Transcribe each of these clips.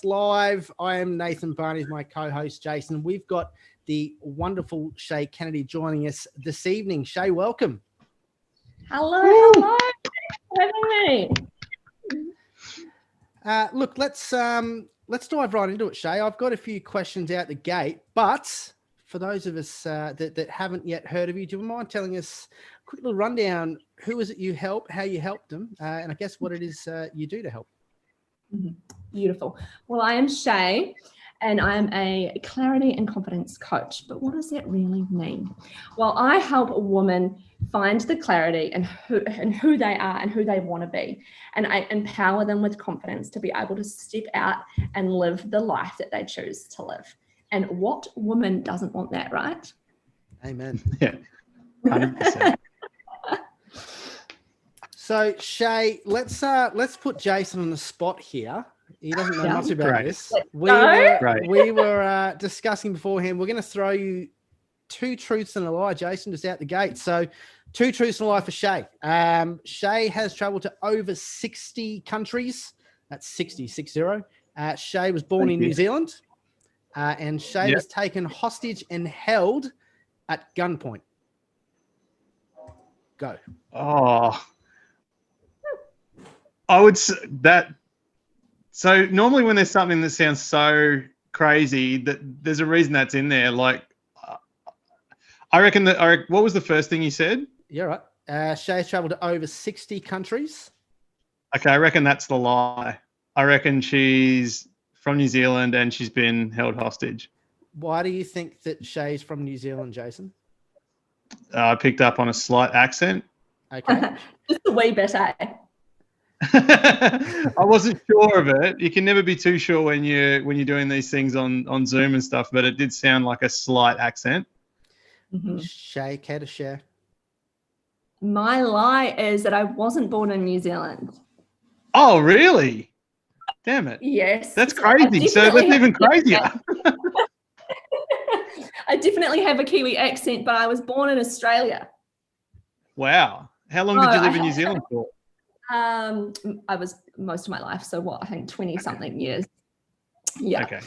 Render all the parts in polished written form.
Live. I am Nathan Barnier, my co-host Jason. We've got the wonderful Shay Kennedy joining us this evening. Shay, welcome. Hello. Thanks for having me. Look, let's dive right into it, Shay. I've got a few questions out the gate, but for those of us that haven't yet heard of you, do you mind telling us a quick little rundown? Who is it you help, how you helped them, and I guess what it is you do to help? Beautiful. Well, I am Shay, and I am a clarity and confidence coach. But what does that really mean? Well, I help a woman find the clarity in who they are and who they want to be. And I empower them with confidence to be able to step out and live the life that they choose to live. And what woman doesn't want that, right? Amen. Yeah, 100%. So Shay, let's put Jason on the spot here. He doesn't know much about this. We were discussing beforehand. We're going to throw you two truths and a lie, Jason, just out the gate. So, two truths and a lie for Shay. Shay has traveled to over 60 countries. That's 60. Shay was born in New Zealand, and Shay was taken hostage and held at gunpoint. Go. Oh. I would say that. So normally when there's something that sounds so crazy, that there's a reason that's in there. Like, I reckon what was the first thing you said? Yeah, right. Shay's traveled to over 60 countries. Okay, I reckon that's the lie. I reckon she's from New Zealand and she's been held hostage. Why do you think that Shay's from New Zealand, Jason? I picked up on a slight accent. Okay. Just a wee bit, eh? I wasn't sure of it. You can never be too sure when you're doing these things on Zoom and stuff, but it did sound like a slight accent. Mm-hmm. Shay, care to share? My lie is that I wasn't born in New Zealand. Oh, really? Damn it. Yes. That's crazy. So that's even crazier. I definitely have a Kiwi accent, but I was born in Australia. Wow. How long did you live in New Zealand for? I was most of my life. So I think 20 something years. Yeah. Okay.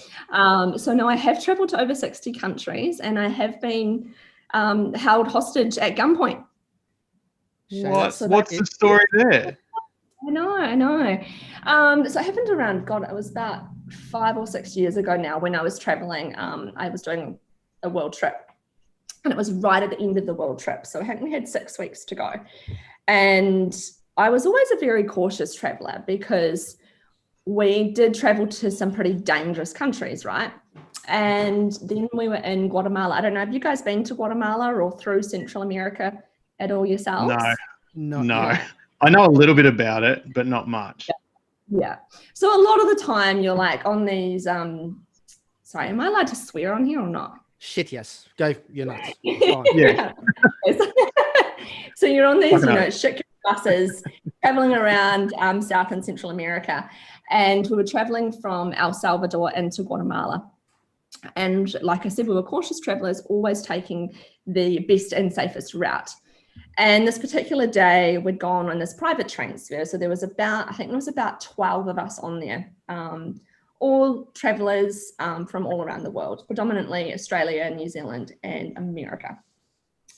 So no, I have traveled to over 60 countries and I have been held hostage at gunpoint. What's the story there? I know. So it happened around, it was about 5 or 6 years ago now when I was traveling. I was doing a world trip and it was right at the end of the world trip. So I think we had 6 weeks to go. And I was always a very cautious traveler because we did travel to some pretty dangerous countries, right? And then we were in Guatemala. I don't know, have you guys been to Guatemala or through Central America at all yourselves? No. I know a little bit about it, but not much. Yeah. So a lot of the time you're like on these, sorry, am I allowed to swear on here or not? Shit, yes. Go, you're nuts. Yeah. So you're on these, shit buses traveling around South and Central America. And we were traveling from El Salvador into Guatemala. And like I said, we were cautious travelers, always taking the best and safest route. And this particular day, we'd gone on this private transfer. So there was about 12 of us on there, all travelers from all around the world, predominantly Australia, New Zealand, and America.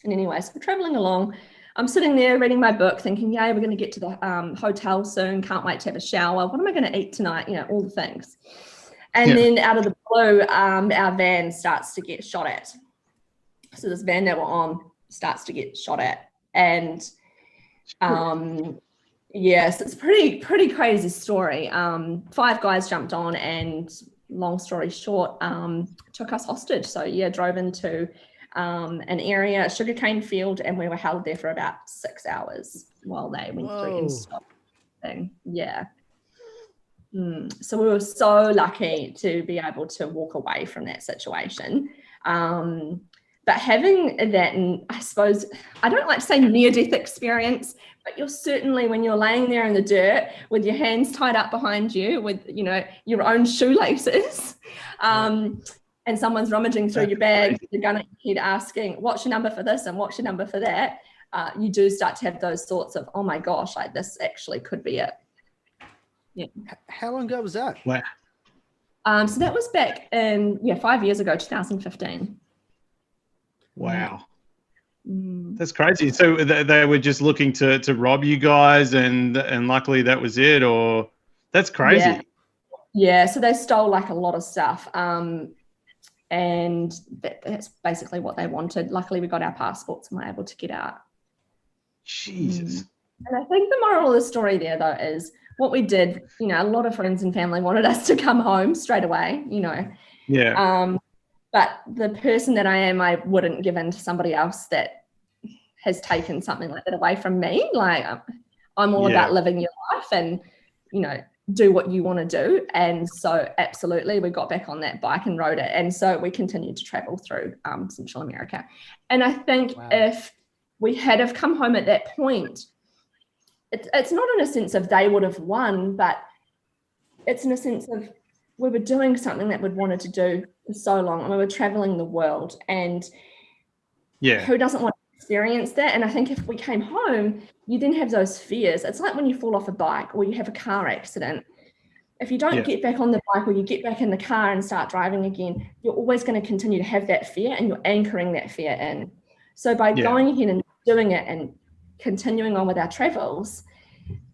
And anyway, so we're traveling along. I'm sitting there reading my book thinking, yay, we're going to get to the hotel soon. Can't wait to have a shower. What am I going to eat tonight? All the things. And then out of the blue, our van starts to get shot at. So this van that we're on starts to get shot at. And yes, it's pretty crazy story. 5 guys jumped on and long story short, took us hostage. So drove into an area, a sugarcane field, and we were held there for about 6 hours while they went through and stopped thing. Yeah. So we were so lucky to be able to walk away from that situation. But having that, and I suppose, I don't like to say near-death experience, but you're certainly, when you're laying there in the dirt with your hands tied up behind you with, your own shoelaces, and someone's rummaging through your bag, your gun at your head asking, what's your number for this and what's your number for that? You do start to have those thoughts of, oh my gosh, like this actually could be it. Yeah. How long ago was that? Wow. So that was back in 5 years ago, 2015. Wow. That's crazy. So they were just looking to rob you guys, and luckily that was it, or that's crazy. Yeah. So they stole like a lot of stuff. And that's basically what they wanted. Luckily we got our passports and were able to get out. Jesus. And I think the moral of the story there though is what we did, a lot of friends and family wanted us to come home straight away, Yeah. But the person that I am, I wouldn't give in to somebody else that has taken something like that away from me. Like I'm all about living your life and, do what you want to do. And so absolutely we got back on that bike and rode it. And so we continued to travel through Central America. And I think if we had have come home at that point, it's not in a sense of they would have won, but it's in a sense of we were doing something that we'd wanted to do for so long, and we were traveling the world, and who doesn't want to experience that? And I think if we came home, you then have those fears. It's like when you fall off a bike or you have a car accident. If you don't get back on the bike or you get back in the car and start driving again, you're always going to continue to have that fear, and you're anchoring that fear in. So by going ahead and doing it and continuing on with our travels,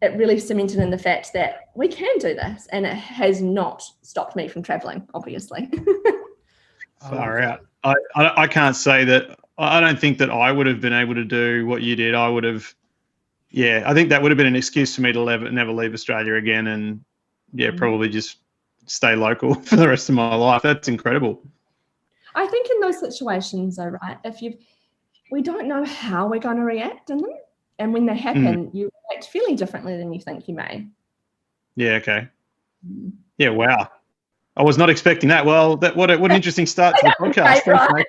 it really cemented in the fact that we can do this, and it has not stopped me from traveling, obviously. Far out. I can't say that. I don't think that I would have been able to do what you did. I would have, I think that would have been an excuse for me to never leave Australia again, and probably just stay local for the rest of my life. That's incredible. I think in those situations, though, right, we don't know how we're going to react in them. And when they happen, you react fairly differently than you think you may. Yeah, okay. Yeah, wow. I was not expecting that. Well, what an interesting start to the podcast. Right?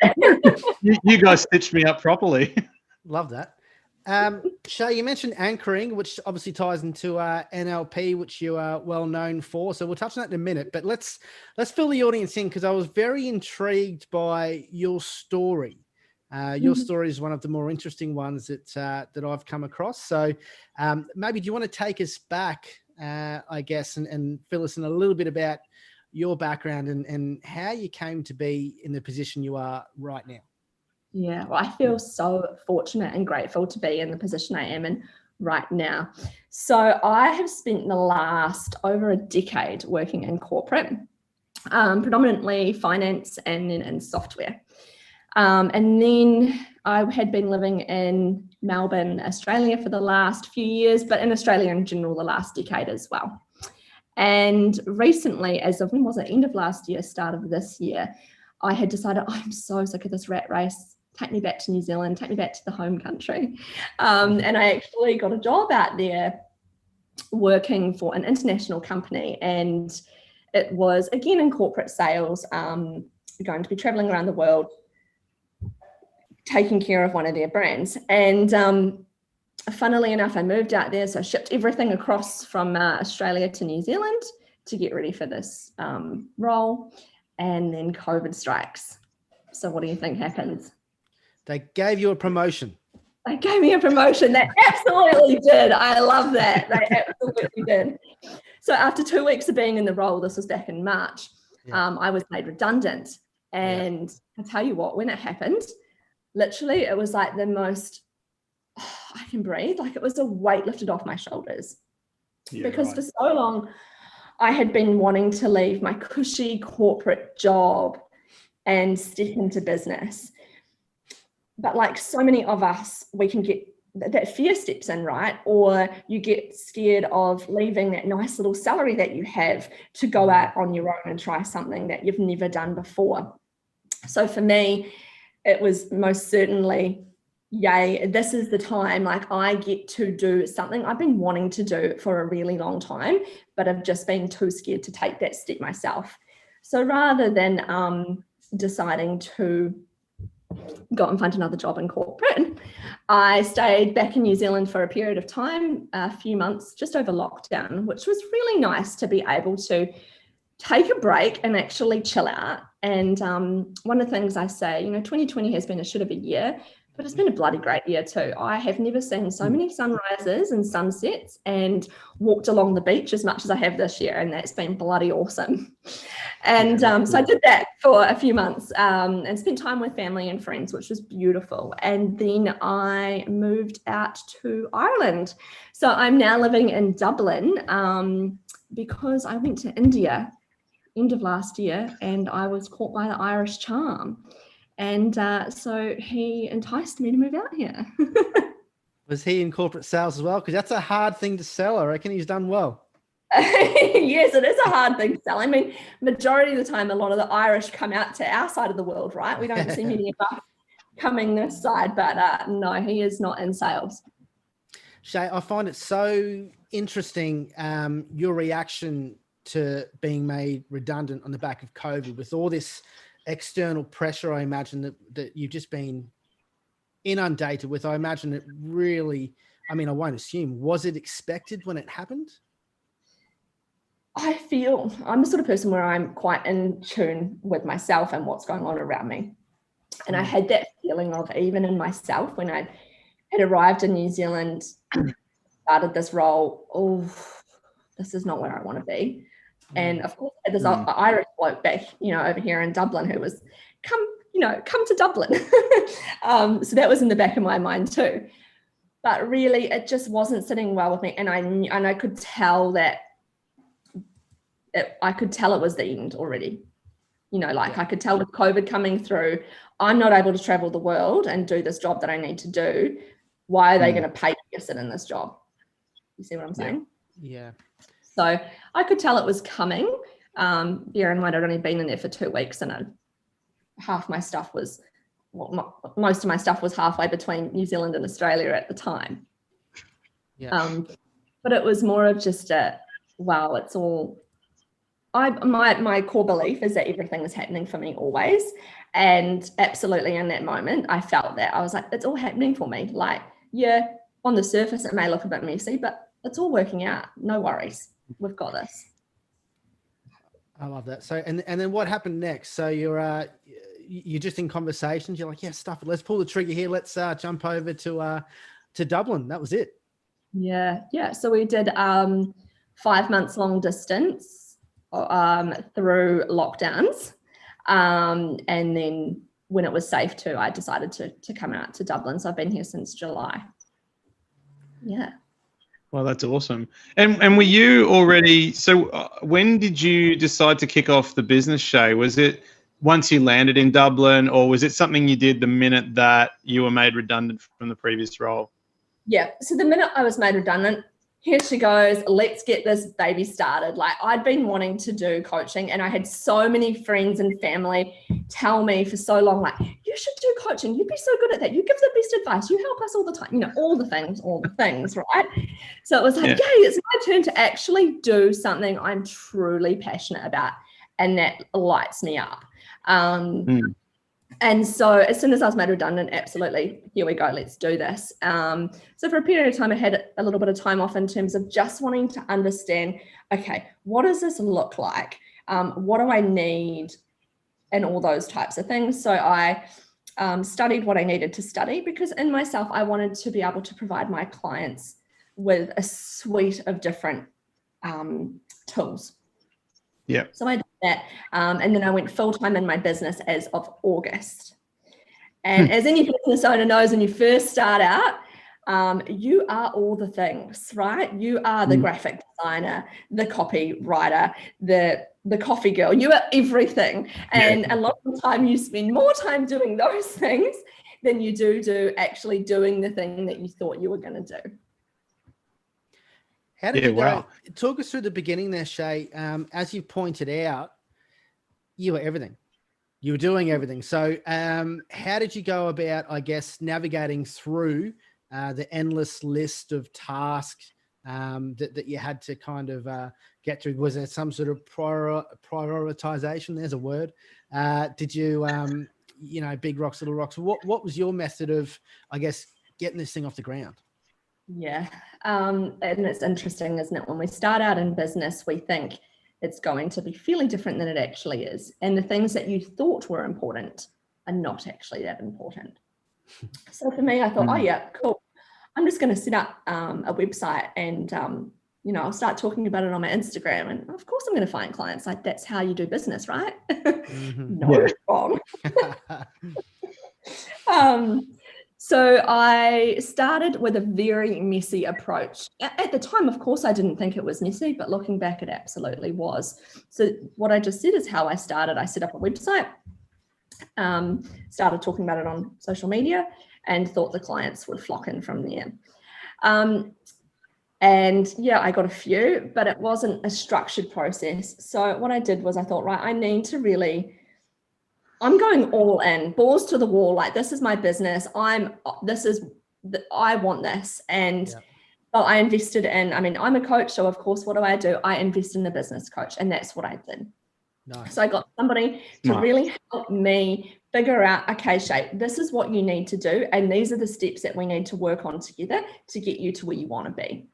You guys stitched me up properly. Love that. Shay, you mentioned anchoring, which obviously ties into NLP, which you are well known for. So we'll touch on that in a minute. But let's fill the audience in, because I was very intrigued by your story. Your story is one of the more interesting ones that I've come across. So maybe do you want to take us back, I guess, and fill us in a little bit about your background and how you came to be in the position you are right now? Yeah, well, I feel so fortunate and grateful to be in the position I am in right now. So I have spent the last over a decade working in corporate, predominantly finance and then in software. And then I had been living in Melbourne, Australia for the last few years, but in Australia in general, the last decade as well. And recently, as of, when was it, end of last year, start of this year, I had decided, I'm so sick of this rat race. Take me back to New Zealand, take me back to the home country. And I actually got a job out there working for an international company. And it was, again, in corporate sales, going to be traveling around the world, taking care of one of their brands. And funnily enough, I moved out there. So I shipped everything across from Australia to New Zealand to get ready for this role. And then COVID strikes. So what do you think happens? They gave you a promotion. They gave me a promotion. They absolutely did. I love that. They absolutely did. So after 2 weeks of being in the role, this was back in March, I was made redundant. And I tell you what, when it happened, literally it was like the most, I can breathe, like it was a weight lifted off my shoulders. Because for so long, I had been wanting to leave my cushy corporate job and step into business. But like so many of us, we can get that fear steps in, right? Or you get scared of leaving that nice little salary that you have to go out on your own and try something that you've never done before. So for me, it was most certainly, yay, this is the time. Like I get to do something I've been wanting to do for a really long time, but I've just been too scared to take that step myself. So rather than deciding to go and find another job in corporate, I stayed back in New Zealand for a period of time, a few months, just over lockdown, which was really nice to be able to take a break and actually chill out. And one of the things I say, 2020 has been a shit of a year, But it's been a bloody great year too. I have never seen so many sunrises and sunsets and walked along the beach as much as I have this year, and that's been bloody awesome. And so I did that for a few months and spent time with family and friends, which was beautiful. And then I moved out to Ireland. So I'm now living in Dublin because I went to India end of last year and I was caught by the Irish charm. And so he enticed me to move out here. Was he in corporate sales as well? Because that's a hard thing to sell. I reckon he's done well. Yes, it is a hard thing to sell. I mean, majority of the time, a lot of the Irish come out to our side of the world, right? We don't see many of us coming this side, but no, he is not in sales. Shay, I find it so interesting, your reaction to being made redundant on the back of COVID with all this external pressure. I imagine that you've just been inundated with. I imagine it really, I mean, I won't assume, was it expected when it happened? I feel I'm the sort of person where I'm quite in tune with myself and what's going on around me. And I had that feeling of, even in myself, when I had arrived in New Zealand, started this role, this is not where I want to be. And of course, I had this Irish bloke back, over here in Dublin who was, come to Dublin. So that was in the back of my mind too. But really, it just wasn't sitting well with me. And I could tell that I could tell it was the end already. I could tell with COVID coming through, I'm not able to travel the world and do this job that I need to do. Why are they going to pay me to sit in this job? You see what I'm saying? Yeah. So I could tell it was coming. Bear in mind, I'd only been in there for 2 weeks and half my stuff was, most of my stuff was halfway between New Zealand and Australia at the time. Yeah. But it was more of just wow, it's all, my core belief is that everything is happening for me always. And absolutely in that moment, I felt that. I was like, it's all happening for me. Like, yeah, on the surface, it may look a bit messy, but it's all working out. No worries. We've got this. I love that. So, and then what happened next? So you're just in conversations. You're like, yeah, stuff it. Let's pull the trigger here. Let's jump over to Dublin. That was it. Yeah. So we did 5 months long distance through lockdowns. And then when it was safe to, I decided to come out to Dublin. So I've been here since July. Yeah. Well, that's awesome. And were you already, so when did you decide to kick off the business, Shay? Was it once you landed in Dublin, or was it something you did the minute that you were made redundant from the previous role? Yeah. So the minute I was made redundant, here she goes, let's get this baby started. Like, I'd been wanting to do coaching, and I had so many friends and family tell me for so long, like, you should do coaching. You'd be so good at that. You give the best advice. You help us all the time. All the things, right? So it was like, yay, it's my turn to actually do something I'm truly passionate about, and that lights me up. And so as soon as I was made redundant, absolutely, here we go, let's do this. So for a period of time, I had a little bit of time off in terms of just wanting to understand, okay, what does this look like? What do I need? And all those types of things. So I studied what I needed to study, because in myself, I wanted to be able to provide my clients with a suite of different tools. Yeah. So I did that. And then I went full-time in my business as of August. And as any business owner knows, when you first start out, you are all the things, right? You are the graphic designer, the copywriter, the coffee girl. You are everything. And a lot of the time you spend more time doing those things than you do actually doing the thing that you thought you were going to do. How did you go? Talk us through the beginning there, Shay. As you pointed out, you were everything. You were doing everything. So how did you go about, I guess, navigating through the endless list of tasks that you had to kind of get through? Was there some sort of prioritization? There's a word. Did you, big rocks, little rocks? What was your method of, I guess, getting this thing off the ground? Yeah. And it's interesting, isn't it? When we start out in business, we think it's going to be fairly different than it actually is. And the things that you thought were important are not actually that important. So for me, I thought, oh yeah, cool. I'm just going to set up a website and, I'll start talking about it on my Instagram. And of course I'm going to find clients. Like, that's how you do business, right? No, wrong. So I started with a very messy approach. At the time, of course, I didn't think it was messy, but looking back, it absolutely was. So what I just said is how I started. I set up a website, started talking about it on social media, and thought the clients would flock in from there. And yeah, I got a few, but it wasn't a structured process. So what I did was I thought, right, I need to I'm going all in, balls to the wall. Like, this is my business. I want this. And so I invested in, I'm a coach. So of course, what do? I invest in a business coach, and that's what I did. Nice. So I got somebody to really help me figure out, okay, Shay, this is what you need to do. And these are the steps that we need to work on together to get you to where you want to be.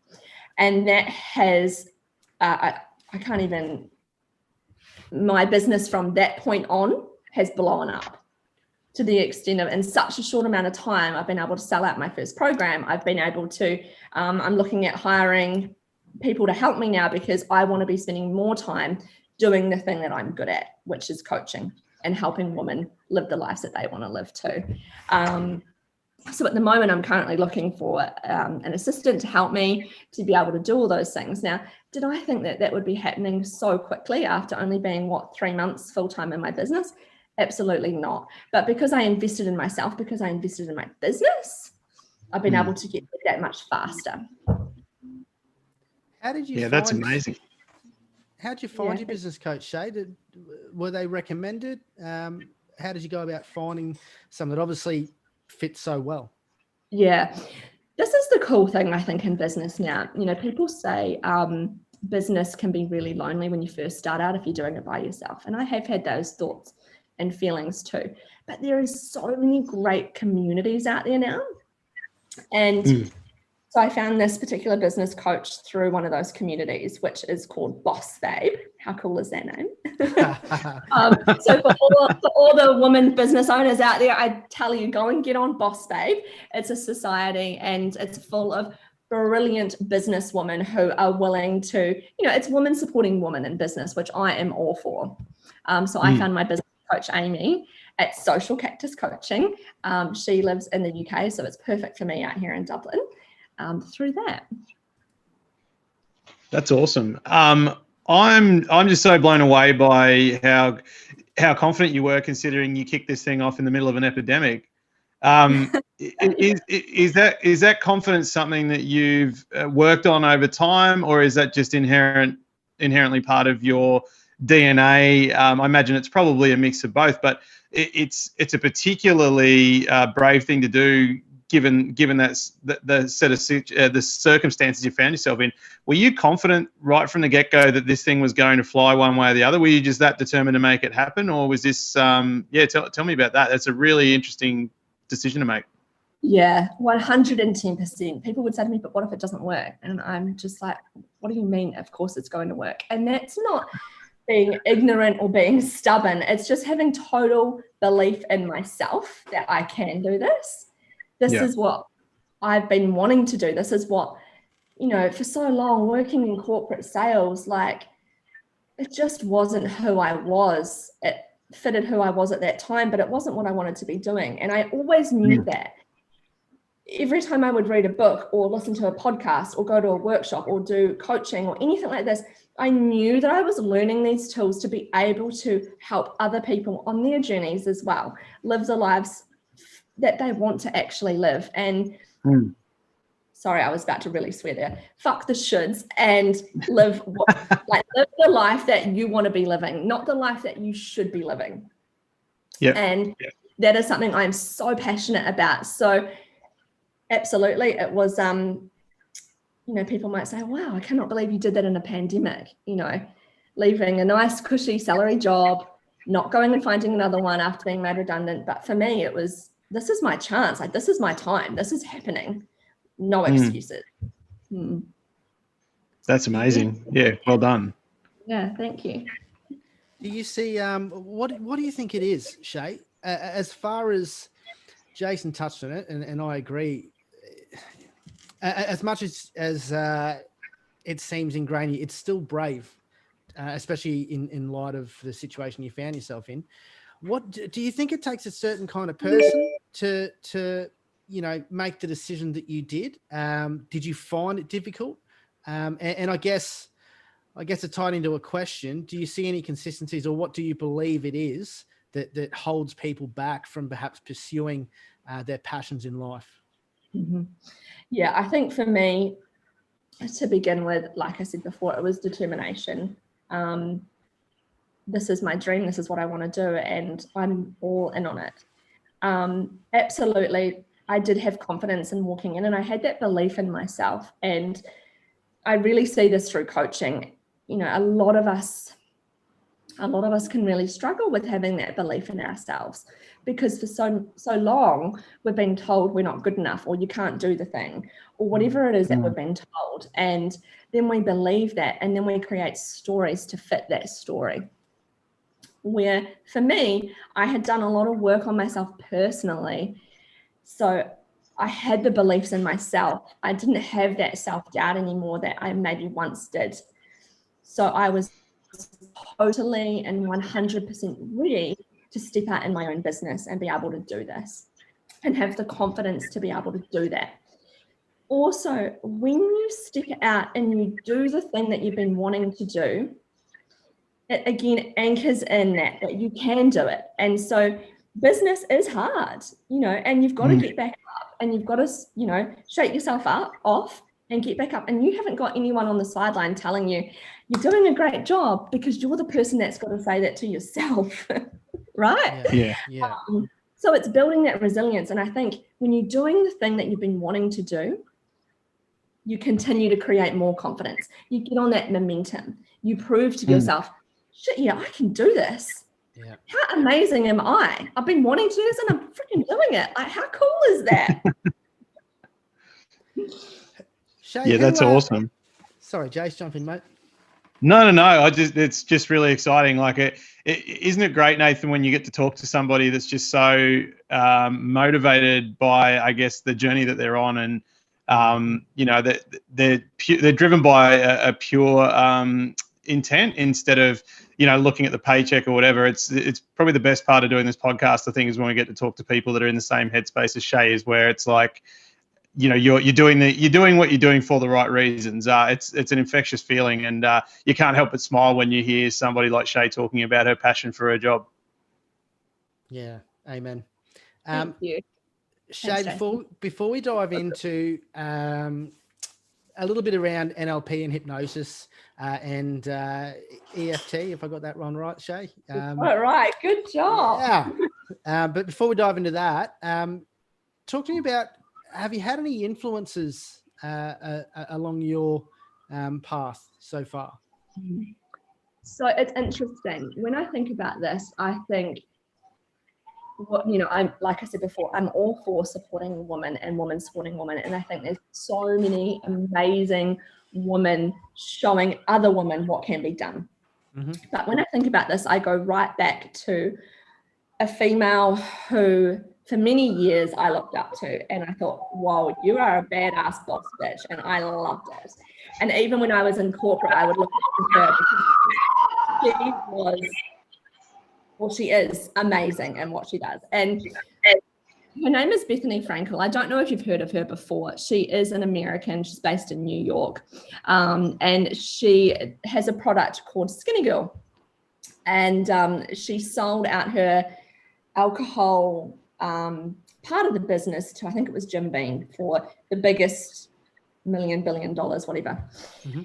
And that has, my business from that point on has blown up to the extent of, in such a short amount of time, I've been able to sell out my first program. I've been able to, I'm looking at hiring people to help me now because I want to be spending more time doing the thing that I'm good at, which is coaching and helping women live the lives that they want to live too. So at the moment, I'm currently looking for an assistant to help me to be able to do all those things. Now, did I think that would be happening so quickly after only being, 3 months full-time in my business? Absolutely not. But because I invested in myself, because I invested in my business, I've been able to get that much faster. How did you find, that's amazing. How did you find your business coach, Shay? Were they recommended? How did you go about finding someone that obviously fits so well? Yeah, this is the cool thing, I think, in business now. People say business can be really lonely when you first start out if you're doing it by yourself. And I have had those thoughts and feelings too. But there is so many great communities out there now. And so I found this particular business coach through one of those communities, which is called Boss Babe. How cool is that name? So for all the women business owners out there, I tell you, go and get on Boss Babe. It's a society and it's full of brilliant businesswomen who are willing to, it's women supporting women in business, which I am all for. So I found my business coach, Amy, at Social Cactus Coaching. She lives in the UK, so it's perfect for me out here in Dublin. Through that. That's awesome. I'm just so blown away by how confident you were, considering you kicked this thing off in the middle of an epidemic. Is that confidence something that you've worked on over time, or is that just inherently part of your DNA? I imagine it's probably a mix of both, but it's a particularly brave thing to do, given that's the set of the circumstances you found yourself in. Were you confident right from the get-go that this thing was going to fly one way or the other? Were you just that determined to make it happen, or was this? Tell me about that. That's a really interesting decision to make. Yeah, 110%. People would say to me, but what if it doesn't work? And I'm just like, what do you mean? Of course it's going to work. And that's not being ignorant or being stubborn. It's just having total belief in myself that I can do this. This is what I've been wanting to do. This is what, for so long working in corporate sales, like, it just wasn't who I was. It fitted who I was at that time, but it wasn't what I wanted to be doing. And I always knew that. Every time I would read a book or listen to a podcast or go to a workshop or do coaching or anything like this, I knew that I was learning these tools to be able to help other people on their journeys as well, live the lives that they want to actually live. And sorry, I was about to really swear there. Fuck the shoulds and live the life that you want to be living, not the life that you should be living. And that is something I'm so passionate about. So absolutely, it was, people might say, wow, I cannot believe you did that in a pandemic, leaving a nice cushy salary job, not going and finding another one after being made redundant. But for me, it was, this is my chance. Like, this is my time. This is happening. No excuses. That's amazing. Yeah, well done. Yeah, thank you. Do you see, what do you think it is, Shay? As far as Jason touched on it, and I agree. As much as it seems ingrained, it's still brave, especially in light of the situation you found yourself in. What do you think it takes a certain kind of person to make the decision that you did? Did you find it difficult? And I guess it tied into a question. Do you see any consistencies, or what do you believe it is that holds people back from perhaps pursuing their passions in life? Mm-hmm. Yeah, I think for me, to begin with, like I said before, it was determination. This is my dream. This is what I want to do, and I'm all in on it. Absolutely, I did have confidence in walking in, and I had that belief in myself. And I really see this through coaching. A lot of us can really struggle with having that belief in ourselves, because for so long we've been told we're not good enough, or you can't do the thing, or whatever it is that we've been told. And then we believe that, and then we create stories to fit that story. Where for me, I had done a lot of work on myself personally. So I had the beliefs in myself. I didn't have that self-doubt anymore that I maybe once did. So I was totally and 100% ready to step out in my own business and be able to do this, and have the confidence to be able to do that. Also, when you step out and you do the thing that you've been wanting to do, it again anchors in that you can do it. And so business is hard, and you've got to get back up, and you've got to, shake yourself off and get back up. And you haven't got anyone on the sideline telling you you're doing a great job, because you're the person that's got to say that to yourself, right? Yeah. So it's building that resilience. And I think when you're doing the thing that you've been wanting to do, you continue to create more confidence. You get on that momentum. You prove to yourself, shit, yeah, I can do this. Yeah. How amazing am I? I've been wanting to do this, and I'm freaking doing it. How cool is that? Shay, that's awesome. Sorry, Jace, jump in, mate. No. It's just really exciting. Like, isn't it great, Nathan, when you get to talk to somebody that's just so motivated by, I guess, the journey that they're on, and that they're driven by a pure intent, instead of looking at the paycheck or whatever. It's probably the best part of doing this podcast, I think, is when we get to talk to people that are in the same headspace as Shay is, where it's like, you're doing what you're doing for the right reasons. It's an infectious feeling, and you can't help but smile when you hear somebody like Shay talking about her passion for her job. Yeah, amen. Thank you. Shay, before we dive into a little bit around NLP and hypnosis and EFT, if I got that one right, Shay. All right, good job. Yeah. But before we dive into that, talk to me about, have you had any influences along your path so far? So it's interesting. When I think about this, I think, I'm, like I said before, I'm all for supporting women and women supporting women. And I think there's so many amazing women showing other women what can be done. Mm-hmm. But when I think about this, I go right back to a female who, for many years, I looked up to, and I thought, whoa, you are a badass boss bitch. And I loved it. And even when I was in corporate, I would look up to her, because she is amazing in what she does. And her name is Bethany Frankel. I don't know if you've heard of her before. She is an American. She's based in New York. And she has a product called Skinny Girl. And she sold out her alcohol part of the business to, I think it was Jim Beam, for the biggest $1 billion, whatever. Mm-hmm.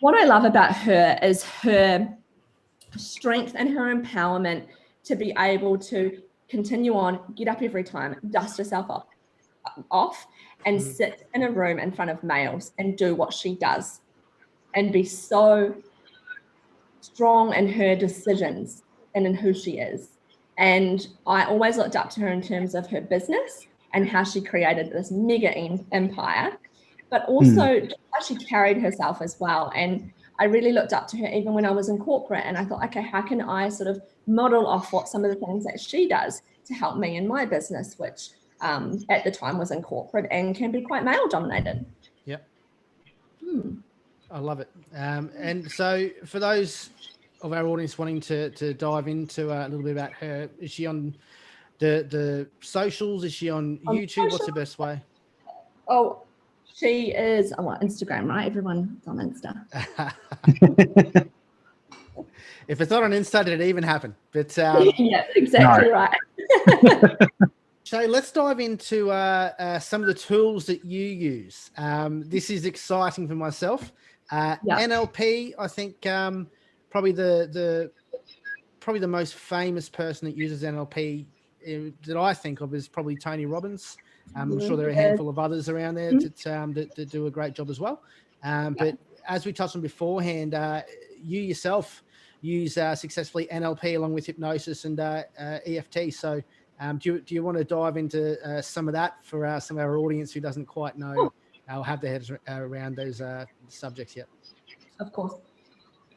What I love about her is her strength and her empowerment to be able to continue on, get up every time, dust herself off and sit in a room in front of males and do what she does, and be so strong in her decisions and in who she is. And I always looked up to her in terms of her business and how she created this mega empire, but also how she carried herself as well. And I really looked up to her even when I was in corporate, and I thought, okay, how can I sort of model off what some of the things that she does to help me in my business, which at the time was in corporate and can be quite male dominated. Yep. I love it. And so for those of our audience wanting to dive into a little bit about her, is she on the socials? Is she on YouTube? Social? What's the best way? Oh, she is on Instagram, right? Everyone's on Insta. If it's not on Insta, did it even happen? But yeah, exactly right. Shay, let's dive into some of the tools that you use. This is exciting for myself. NLP, I think probably the most famous person that uses NLP that I think of is probably Tony Robbins. I'm sure there are a handful of others around there that do a great job as well. But as we touched on beforehand, you yourself use successfully NLP along with hypnosis and EFT. So do you want to dive into some of that for some of our audience who doesn't quite know or have their heads around those subjects yet? Of course.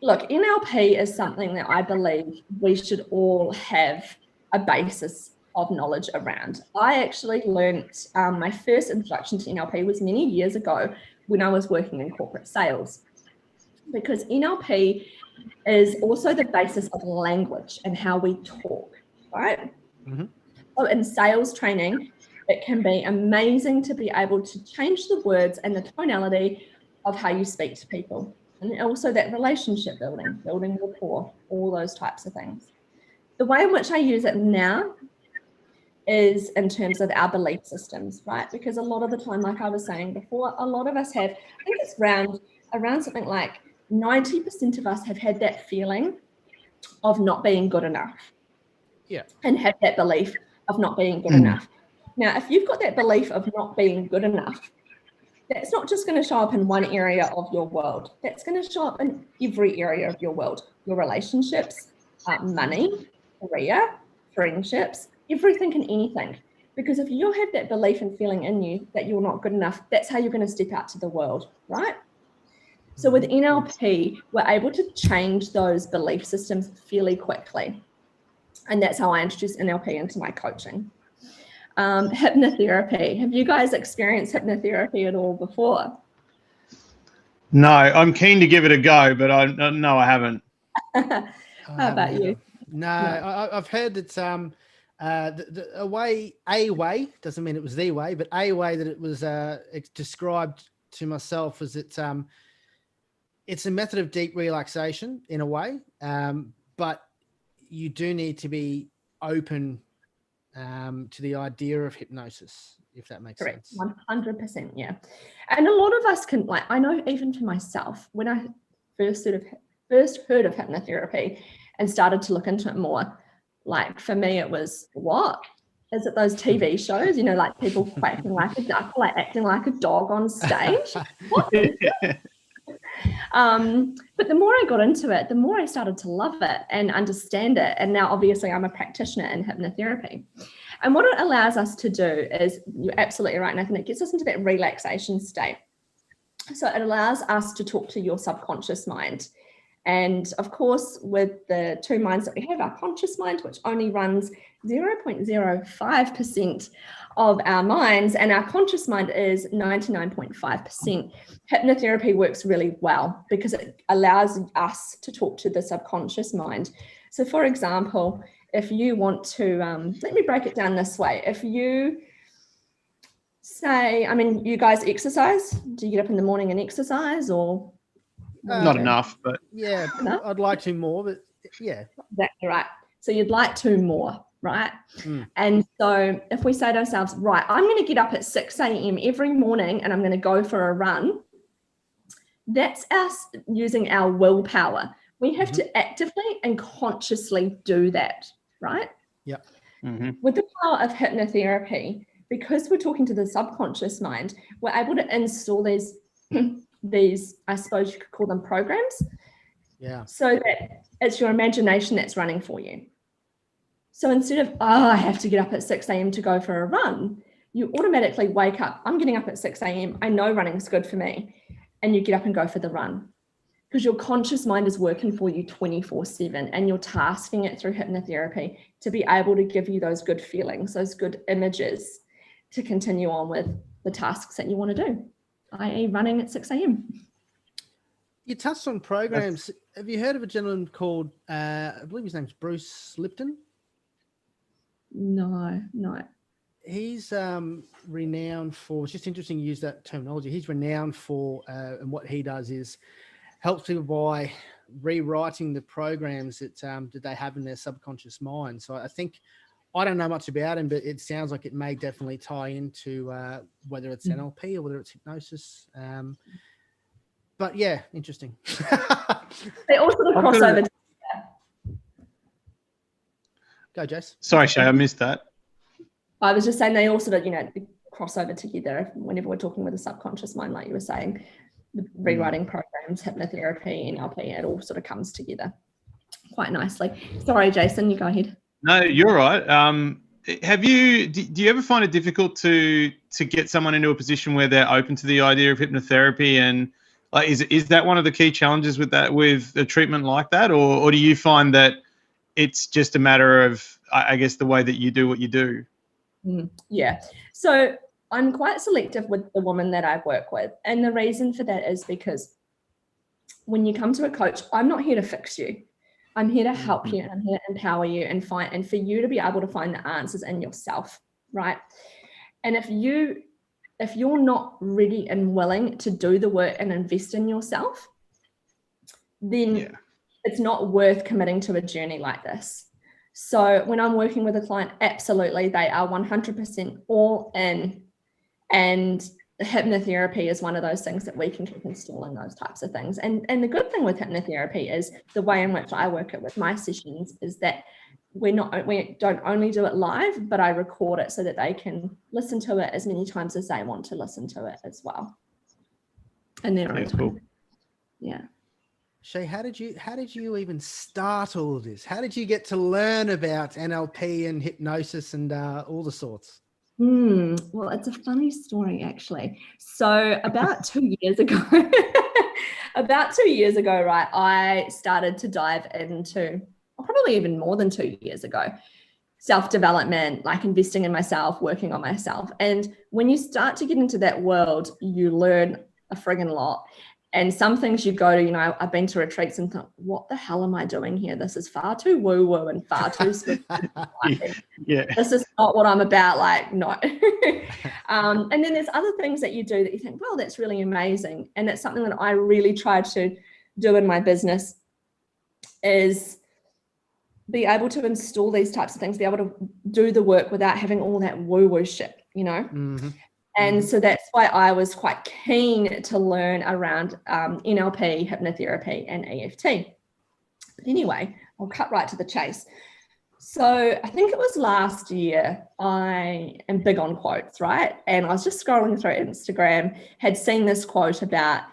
Look, NLP is something that I believe we should all have a basis of knowledge around. I actually learnt my first introduction to NLP was many years ago when I was working in corporate sales, because NLP is also the basis of language and how we talk, right? Mm-hmm. So in sales training, it can be amazing to be able to change the words and the tonality of how you speak to people. And also that relationship building rapport, all those types of things. The way in which I use it now is in terms of our belief systems, right? Because a lot of the time, like I was saying before, a lot of us have, I think it's around something like 90% of us have had that feeling of not being good enough. Yeah. And have that belief of not being good enough. Now, if you've got that belief of not being good enough, that's not just going to show up in one area of your world. That's going to show up in every area of your world. Your relationships, money, career, friendships, everything and anything. Because if you have that belief and feeling in you that you're not good enough, that's how you're going to step out to the world, right? So with NLP, we're able to change those belief systems fairly quickly. And that's how I introduce NLP into my coaching. Hypnotherapy. Have you guys experienced hypnotherapy at all before? No, I'm keen to give it a go, but no, I haven't. How about you? No, I've heard that a way doesn't mean it was the way, but a way that it was described to myself was it's a method of deep relaxation in a way, but you do need to be open to the idea of hypnosis, if that makes sense. 100%, yeah. And a lot of us can, like, I know even for myself, when I first heard of hypnotherapy and started to look into it more, like for me it was, what? Is it those TV shows, you know, like people quacking like a duck, like acting like a dog on stage? What is it? But the more I got into it, the more I started to love it and understand it. And now obviously I'm a practitioner in hypnotherapy. And what it allows us to do is, you're absolutely right, Nathan, it gets us into that relaxation state. So it allows us to talk to your subconscious mind. And of course, with the two minds that we have, our conscious mind, which only runs 0.05% of our minds, and our conscious mind is 99.5%. Hypnotherapy works really well because it allows us to talk to the subconscious mind. So for example, if you want to, let me break it down this way. If you say, I mean, you guys exercise? Do you get up in the morning and exercise, or? Not enough, but yeah, I'd like to more, but yeah. Exactly right. So you'd like to more, right? And so if we say to ourselves, right, I'm going to get up at 6 a.m. every morning and I'm going to go for a run, that's us using our willpower. We have to actively and consciously do that, right? Yeah. With the power of hypnotherapy, because we're talking to the subconscious mind, we're able to install these, I suppose you could call them programs. Yeah. So that it's your imagination that's running for you. So instead of, I have to get up at 6 a.m. to go for a run, you automatically wake up. I'm getting up at 6 a.m. I know running's good for me. And you get up and go for the run. Because your conscious mind is working for you 24/7, and you're tasking it through hypnotherapy to be able to give you those good feelings, those good images to continue on with the tasks that you want to do, i.e. running at 6 a.m. You touched on programs. Have you heard of a gentleman called, I believe his name's Bruce Lipton? No. He's renowned for, it's just interesting you use that terminology. He's renowned for, and what he does is helps people by rewriting the programs that they have in their subconscious mind. So I think, I don't know much about him, but it sounds like it may definitely tie into whether it's NLP or whether it's hypnosis. But yeah, interesting. They all sort of cross over. Go, Jace. Sorry, Shay, I missed that. I was just saying they all sort of, cross over together whenever we're talking with the subconscious mind, like you were saying, the rewriting programs, hypnotherapy, NLP, it all sort of comes together quite nicely. Sorry, Jason, you go ahead. No, you're right. Do you ever find it difficult to get someone into a position where they're open to the idea of hypnotherapy, and is that one of the key challenges with a treatment like that, or do you find that it's just a matter of, I guess, the way that you do what you do? Yeah. So I'm quite selective with the woman that I work with. And the reason for that is because when you come to a coach, I'm not here to fix you. I'm here to help you, and I'm here to empower you and for you to be able to find the answers in yourself, right? And if you're not ready and willing to do the work and invest in yourself, then it's not worth committing to a journey like this. So when I'm working with a client, absolutely, they are 100% all in. And hypnotherapy is one of those things that we can keep installing those types of things. And the good thing with hypnotherapy is the way in which I work it with my sessions is that we don't only do it live, but I record it so that they can listen to it as many times as they want to listen to it as well. And their own time. Cool. Yeah. Shay, how did you even start all of this? How did you get to learn about NLP and hypnosis and all the sorts? Well, it's a funny story, actually. So about 2 years ago, right, I started to dive into, probably even more than 2 years ago, self-development, like investing in myself, working on myself. And when you start to get into that world, you learn a friggin' lot. And some things you go to, I've been to retreats and thought, what the hell am I doing here? This is far too woo-woo and far too This is not what I'm about. Like, no. And then there's other things that you do that you think, well, that's really amazing. And it's something that I really try to do in my business is be able to install these types of things, be able to do the work without having all that woo-woo shit, Mm-hmm. And so that's why I was quite keen to learn around NLP, hypnotherapy, and EFT. But anyway, I'll cut right to the chase. So I think it was last year, I am big on quotes, right? And I was just scrolling through Instagram, had seen this quote about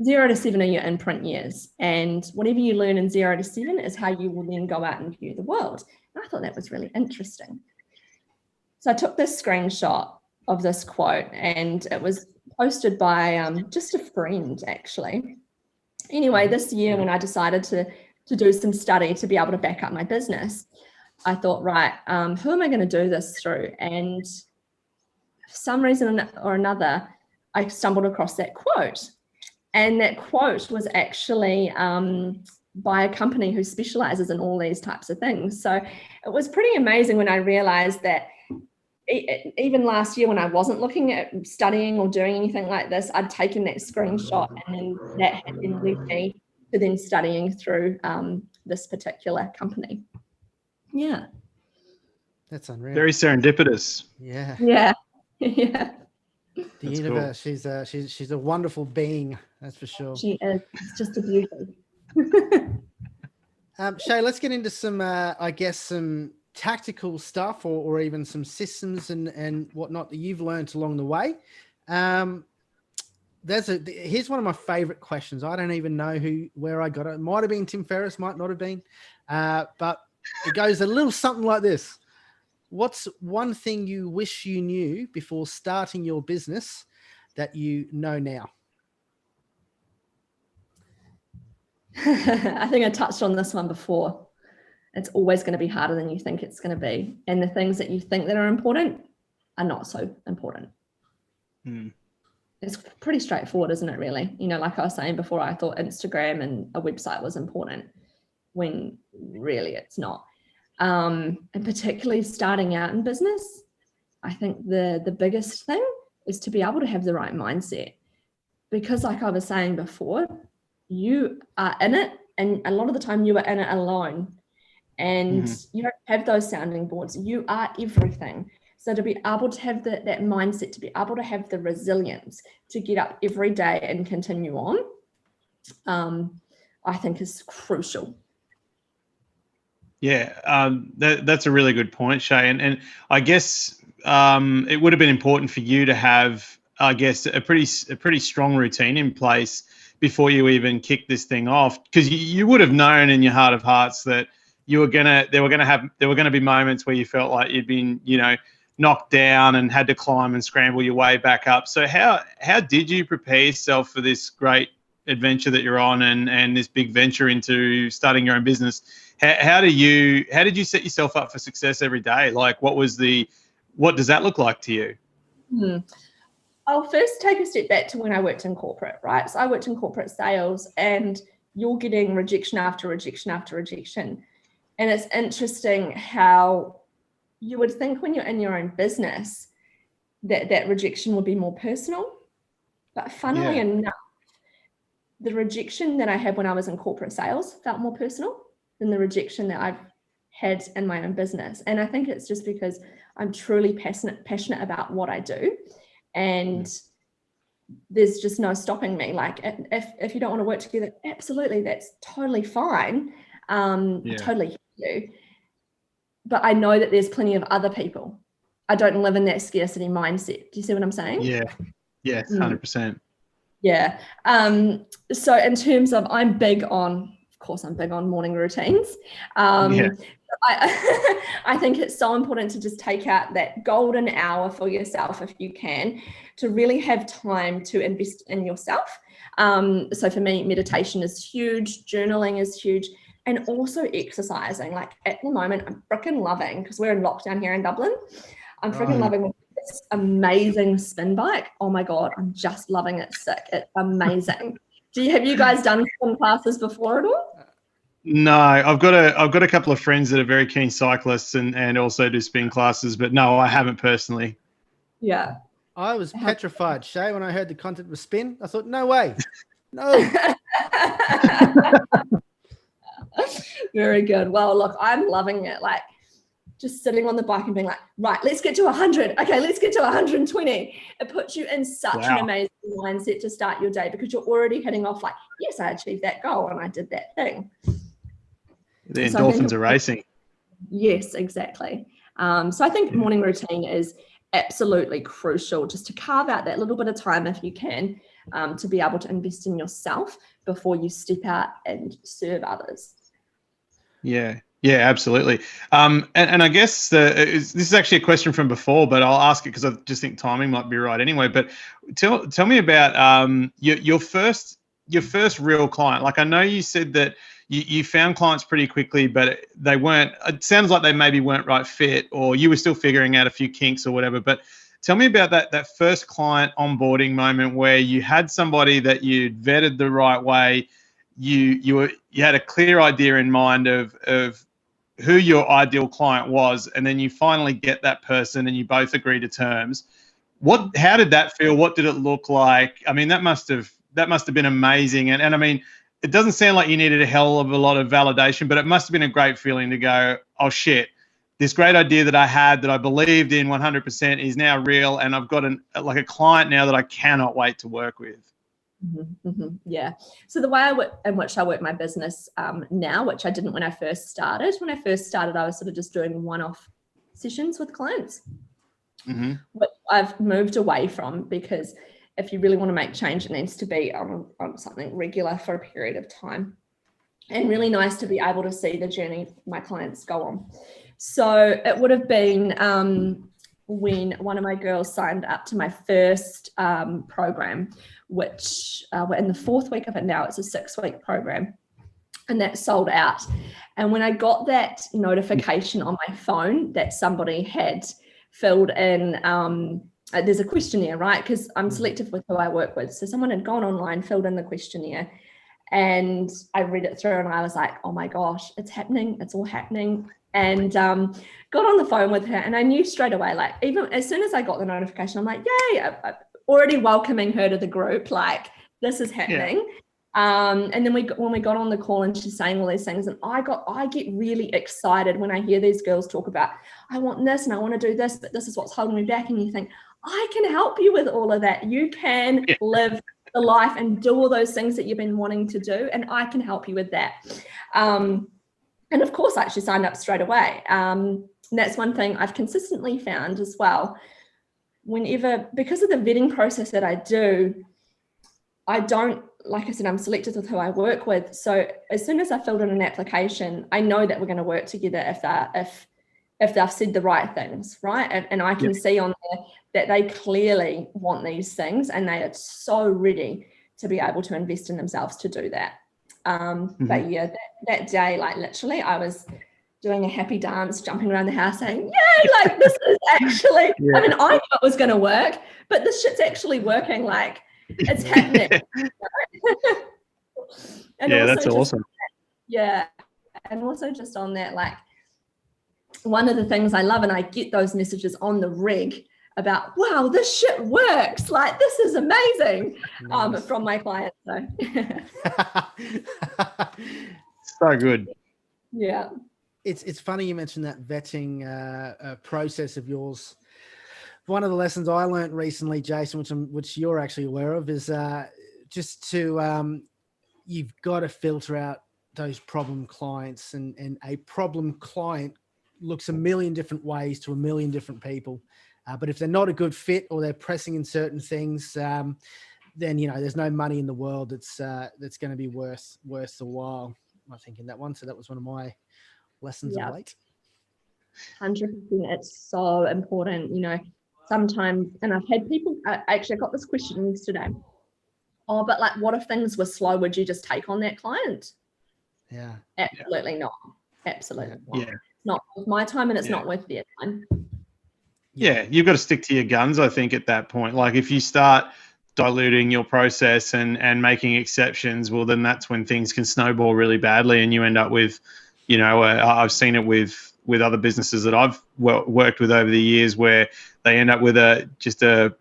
0 to 7 are your imprint years. And whatever you learn in 0 to 7 is how you will then go out and view the world. And I thought that was really interesting. So I took this screenshot of this quote, and it was posted by just a friend, actually. Anyway, this year when I decided to do some study to be able to back up my business, I thought, right, who am I going to do this through? And for some reason or another, I stumbled across that quote. And that quote was actually by a company who specializes in all these types of things. So it was pretty amazing when I realized that even last year when I wasn't looking at studying or doing anything like this, I'd taken that screenshot, and then that had then led me to then studying through this particular company. Yeah. That's unreal. Very serendipitous. Yeah. Yeah. Yeah. The That's universe. Cool. She's a wonderful being. That's for sure. She is. It's just a beauty. Shay, let's get into some, some tactical stuff or even some systems and whatnot that you've learned along the way. Here's one of my favorite questions. I don't even know where I got it. It might have been Tim Ferriss, might not have been, but it goes a little something like this. What's one thing you wish you knew before starting your business that you know now? I think I touched on this one before. It's always going to be harder than you think it's going to be. And the things that you think that are important are not so important. Mm. It's pretty straightforward, isn't it, really? You know, like I was saying before, I thought Instagram and a website was important when really it's not. And particularly starting out in business, I think the biggest thing is to be able to have the right mindset. Because like I was saying before, you are in it, and a lot of the time you are in it alone, and you don't have those sounding boards. You are everything. So to be able to have that mindset, to be able to have the resilience to get up every day and continue on, I think is crucial. Yeah, that's a really good point, Shay. And I guess it would have been important for you to have, I guess, a pretty strong routine in place before you even kicked this thing off, because you would have known in your heart of hearts that there were gonna be moments where you felt like you'd been, knocked down and had to climb and scramble your way back up. So how did you prepare yourself for this great adventure that you're on and this big venture into starting your own business? How did you set yourself up for success every day? Like, what does that look like to you? I'll first take a step back to when I worked in corporate, right? So I worked in corporate sales, and you're getting rejection after rejection after rejection. And it's interesting how you would think when you're in your own business that rejection would be more personal. But funnily enough, the rejection that I had when I was in corporate sales felt more personal than the rejection that I've had in my own business. And I think it's just because I'm truly passionate about what I do. And there's just no stopping me. Like, if you don't want to work together, absolutely, that's totally fine. I totally hear you. But I know that there's plenty of other people. I don't live in that scarcity mindset. Do you see what I'm saying? Yeah. Yes, 100%. Yeah. So in terms of, I'm big on morning routines. I think it's so important to just take out that golden hour for yourself, if you can, to really have time to invest in yourself. So for me, meditation is huge, journaling is huge, and also exercising. Like at the moment, I'm freaking loving, because we're in lockdown here in Dublin, I'm freaking loving this amazing spin bike. Oh my God, I'm just loving it. Sick. It's amazing. Have you guys done spin classes before at all? No, I've got a couple of friends that are very keen cyclists and also do spin classes, but no, I haven't personally. Yeah. I was petrified, Shay, when I heard the content was spin. I thought, no way. No. Very good. Well, look, I'm loving it. Like, just sitting on the bike and being like, right, let's get to 100. Okay, let's get to 120. It puts you in such an amazing mindset to start your day, because you're already hitting off like, yes, I achieved that goal and I did that thing. The endorphins are racing. Yes, exactly. So I think morning routine is absolutely crucial, just to carve out that little bit of time, if you can, to be able to invest in yourself before you step out and serve others. Yeah, absolutely. And I guess this is actually a question from before, but I'll ask it because I just think timing might be right anyway. But tell me about your first real client. Like, I know you said that you found clients pretty quickly, but they weren't. It sounds like they maybe weren't right fit, or you were still figuring out a few kinks or whatever. But tell me about that first client onboarding moment where you had somebody that you vetted the right way. You had a clear idea in mind of who your ideal client was, and then you finally get that person and you both agree to terms. How did that feel? What did it look like? I mean, that must have been amazing. And I mean, it doesn't sound like you needed a hell of a lot of validation, but it must have been a great feeling to go, oh shit, this great idea that I had, that I believed in 100%, is now real, and I've got a client now that I cannot wait to work with. Yeah. So the way in which I work my business now, which I didn't when I first started. When I first started, I was sort of just doing one-off sessions with clients, which I've moved away from, because if you really want to make change, it needs to be on something regular for a period of time, and really nice to be able to see the journey my clients go on. So it would have been when one of my girls signed up to my first program, which we're in the 4th week of it now. It's a 6-week program, and that sold out. And when I got that notification on my phone that somebody had filled in, there's a questionnaire, right? Because I'm selective with who I work with. So someone had gone online, filled in the questionnaire, and I read it through and I was like, oh my gosh, it's happening. It's all happening. And got on the phone with her, and I knew straight away, like, even as soon as I got the notification, I'm like, yay, I'm already welcoming her to the group. Like, this is happening. And then when we got on the call and she's saying all these things, and I get really excited when I hear these girls talk about, I want this and I want to do this, but this is what's holding me back. And you think, I can help you with all of that. You can live the life and do all those things that you've been wanting to do, and I can help you with that. And of course, I actually signed up straight away. And that's one thing I've consistently found as well. Whenever, because of the vetting process that I do, I don't, like I said, I'm selective with who I work with. So as soon as I filled in an application, I know that we're going to work together if they've said the right things, right? And I can see on there that they clearly want these things, and they are so ready to be able to invest in themselves to do that. But yeah, that day, like literally, I was doing a happy dance, jumping around the house saying, yay, like this is actually, I mean, I knew it was going to work, but this shit's actually working. Like, it's happening. And that's awesome. And also just on that, like, one of the things I love, and I get those messages on the rig about, wow, this shit works. Like, this is amazing. From my clients. So. So good. Yeah. It's funny you mentioned that vetting process of yours. One of the lessons I learned recently, Jason, which you're actually aware of, is just to you've got to filter out those problem clients, and a problem client looks a million different ways to a million different people. But if they're not a good fit, or they're pressing in certain things, then, you know, there's no money in the world that's going to be worth the while, I think, in that one. So that was one of my lessons of late. 100%. It's so important. You know, sometimes, and I've had people, I actually got this question yesterday. Oh, but like, what if things were slow? Would you just take on that client? Yeah. Absolutely not. Absolutely not. Yeah. It's not worth my time, and it's not worth their time. Yeah, you've got to stick to your guns, I think, at that point. Like, if you start diluting your process and making exceptions, well, then that's when things can snowball really badly, and you end up with, you know, I've seen it with other businesses that I've worked with over the years, where they end up with just a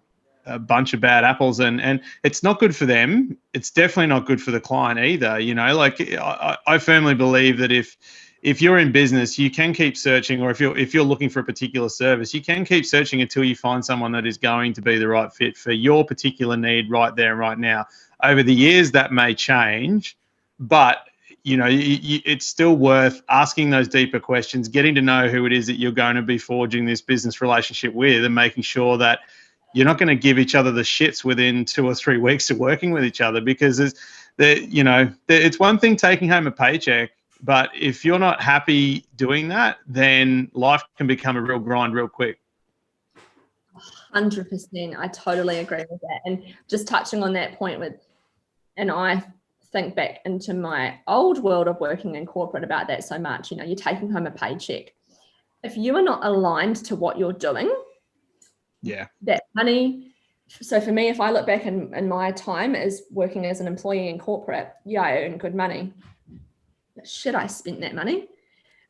bunch of bad apples, and it's not good for them. It's definitely not good for the client either. You know, like, I firmly believe that if you're in business, you can keep searching, or if you're looking for a particular service, you can keep searching until you find someone that is going to be the right fit for your particular need right there and right now. Over the years, that may change, but, you know, it's still worth asking those deeper questions, getting to know who it is that you're going to be forging this business relationship with, and making sure that you're not going to give each other the shits within 2 or 3 weeks of working with each other, because it's one thing taking home a paycheck, but if you're not happy doing that, then life can become a real grind real quick. 100%. I totally agree with that. And just touching on that point and I think back into my old world of working in corporate about that so much. You know, you're taking home a paycheck. If you are not aligned to what you're doing, that money. So for me, if I look back in my time as working as an employee in corporate, I earned good money. But shit, I spent that money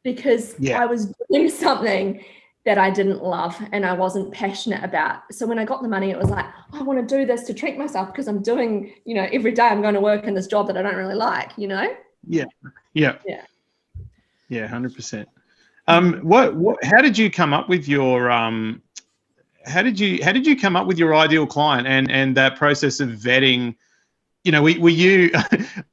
because I was doing something that I didn't love and I wasn't passionate about. So when I got the money, it was like, I want to do this to treat myself because I'm doing, you know, every day I'm going to work in this job that I don't really like, you know? Yeah, 100%. How did you come up with your how did you come up with your ideal client and that process of vetting? You know,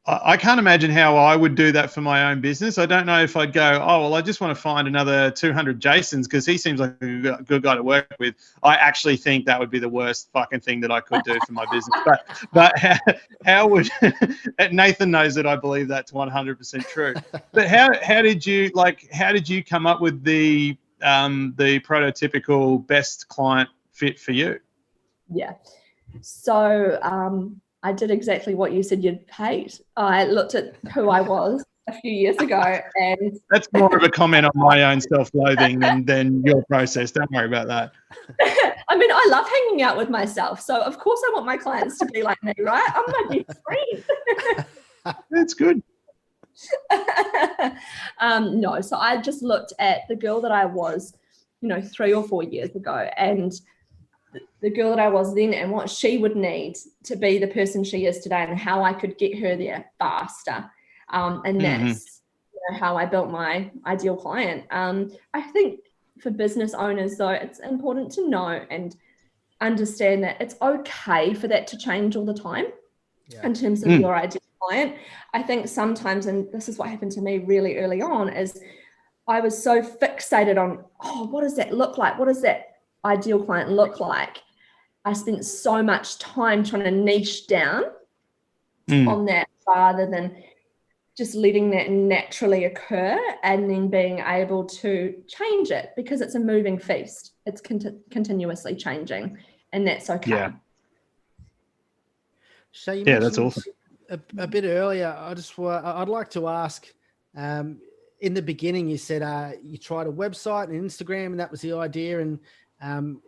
I can't imagine how I would do that for my own business. I don't know if I'd go, oh, well, I just want to find another 200 Jasons because he seems like a good guy to work with. I actually think that would be the worst fucking thing that I could do for my business. But how would Nathan knows that I believe that's 100% true. But how did you come up with the prototypical best client fit for you? Yeah. So I did exactly what you said you'd hate. I looked at who I was a few years ago, and that's more of a comment on my own self-loathing than your process. Don't worry about that. I mean, I love hanging out with myself, so of course I want my clients to be like me, right? I'm my best friend. That's good. No, so I just looked at the girl that I was, 3 or 4 years ago, and the girl that I was then, and what she would need to be the person she is today, and how I could get her there faster. And that's how I built my ideal client. I think for business owners, though, it's important to know and understand that it's okay for that to change all the time in terms of your ideal client. I think sometimes, and this is what happened to me really early on, is I was so fixated on, what does that look like? What does that ideal client look like? I spent so much time trying to niche down on that rather than just letting that naturally occur and then being able to change it, because it's a moving feast. It's continuously changing, and that's okay. Yeah. So you that's awesome. A bit earlier, I'd like to ask, in the beginning you said you tried a website and Instagram, and that was the idea, and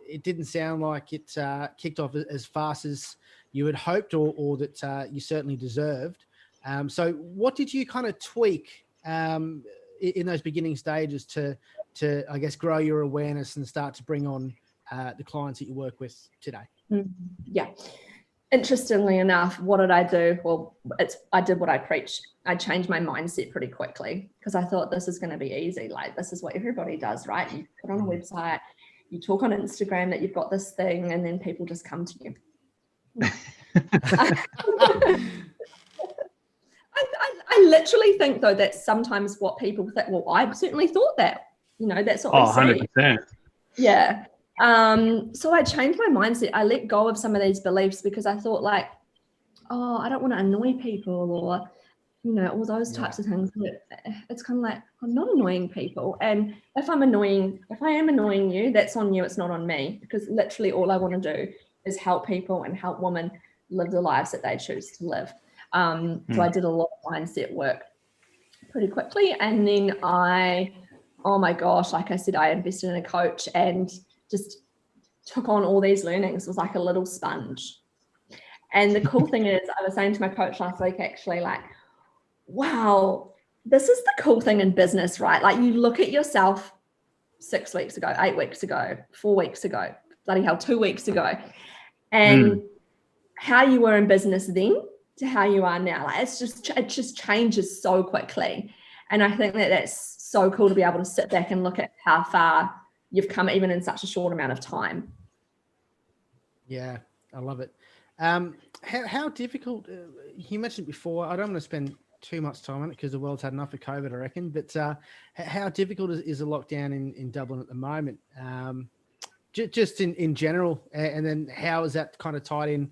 it didn't sound like it kicked off as fast as you had hoped or that you certainly deserved. So what did you kind of tweak in those beginning stages to I guess, grow your awareness and start to bring on the clients that you work with today? Yeah. Interestingly enough, what did I do? Well, I did what I preached. I changed my mindset pretty quickly, because I thought this is going to be easy. Like, this is what everybody does, right? You put on a website, you talk on Instagram that you've got this thing, and then people just come to you. I literally think, though, that's sometimes what people think. Well, I certainly thought that, that's what we see. 100%. Yeah. So I changed my mindset. I let go of some of these beliefs, because I thought, like, I don't want to annoy people, or, all those types of things. It's kind of like, I'm not annoying people. And if I am annoying you, that's on you. It's not on me, because literally all I want to do is help people and help women live the lives that they choose to live. So I did a lot of mindset work pretty quickly. And then oh my gosh, like I said, I invested in a coach and just took on all these learnings. It was like a little sponge. And the cool thing is, I was saying to my coach last week, actually, like, wow, this is the cool thing in business, right? Like, you look at yourself 6 weeks ago, 8 weeks ago, 4 weeks ago, bloody hell, 2 weeks ago, and how you were in business then to how you are now. Like, it just changes so quickly. And I think that that's so cool to be able to sit back and look at how far you've come, even in such a short amount of time. Yeah, I love it. How difficult, you mentioned before, I don't want to spend too much time on it because the world's had enough of COVID, I reckon, but how difficult is the lockdown in Dublin at the moment? Just in general, and then how is that kind of tied in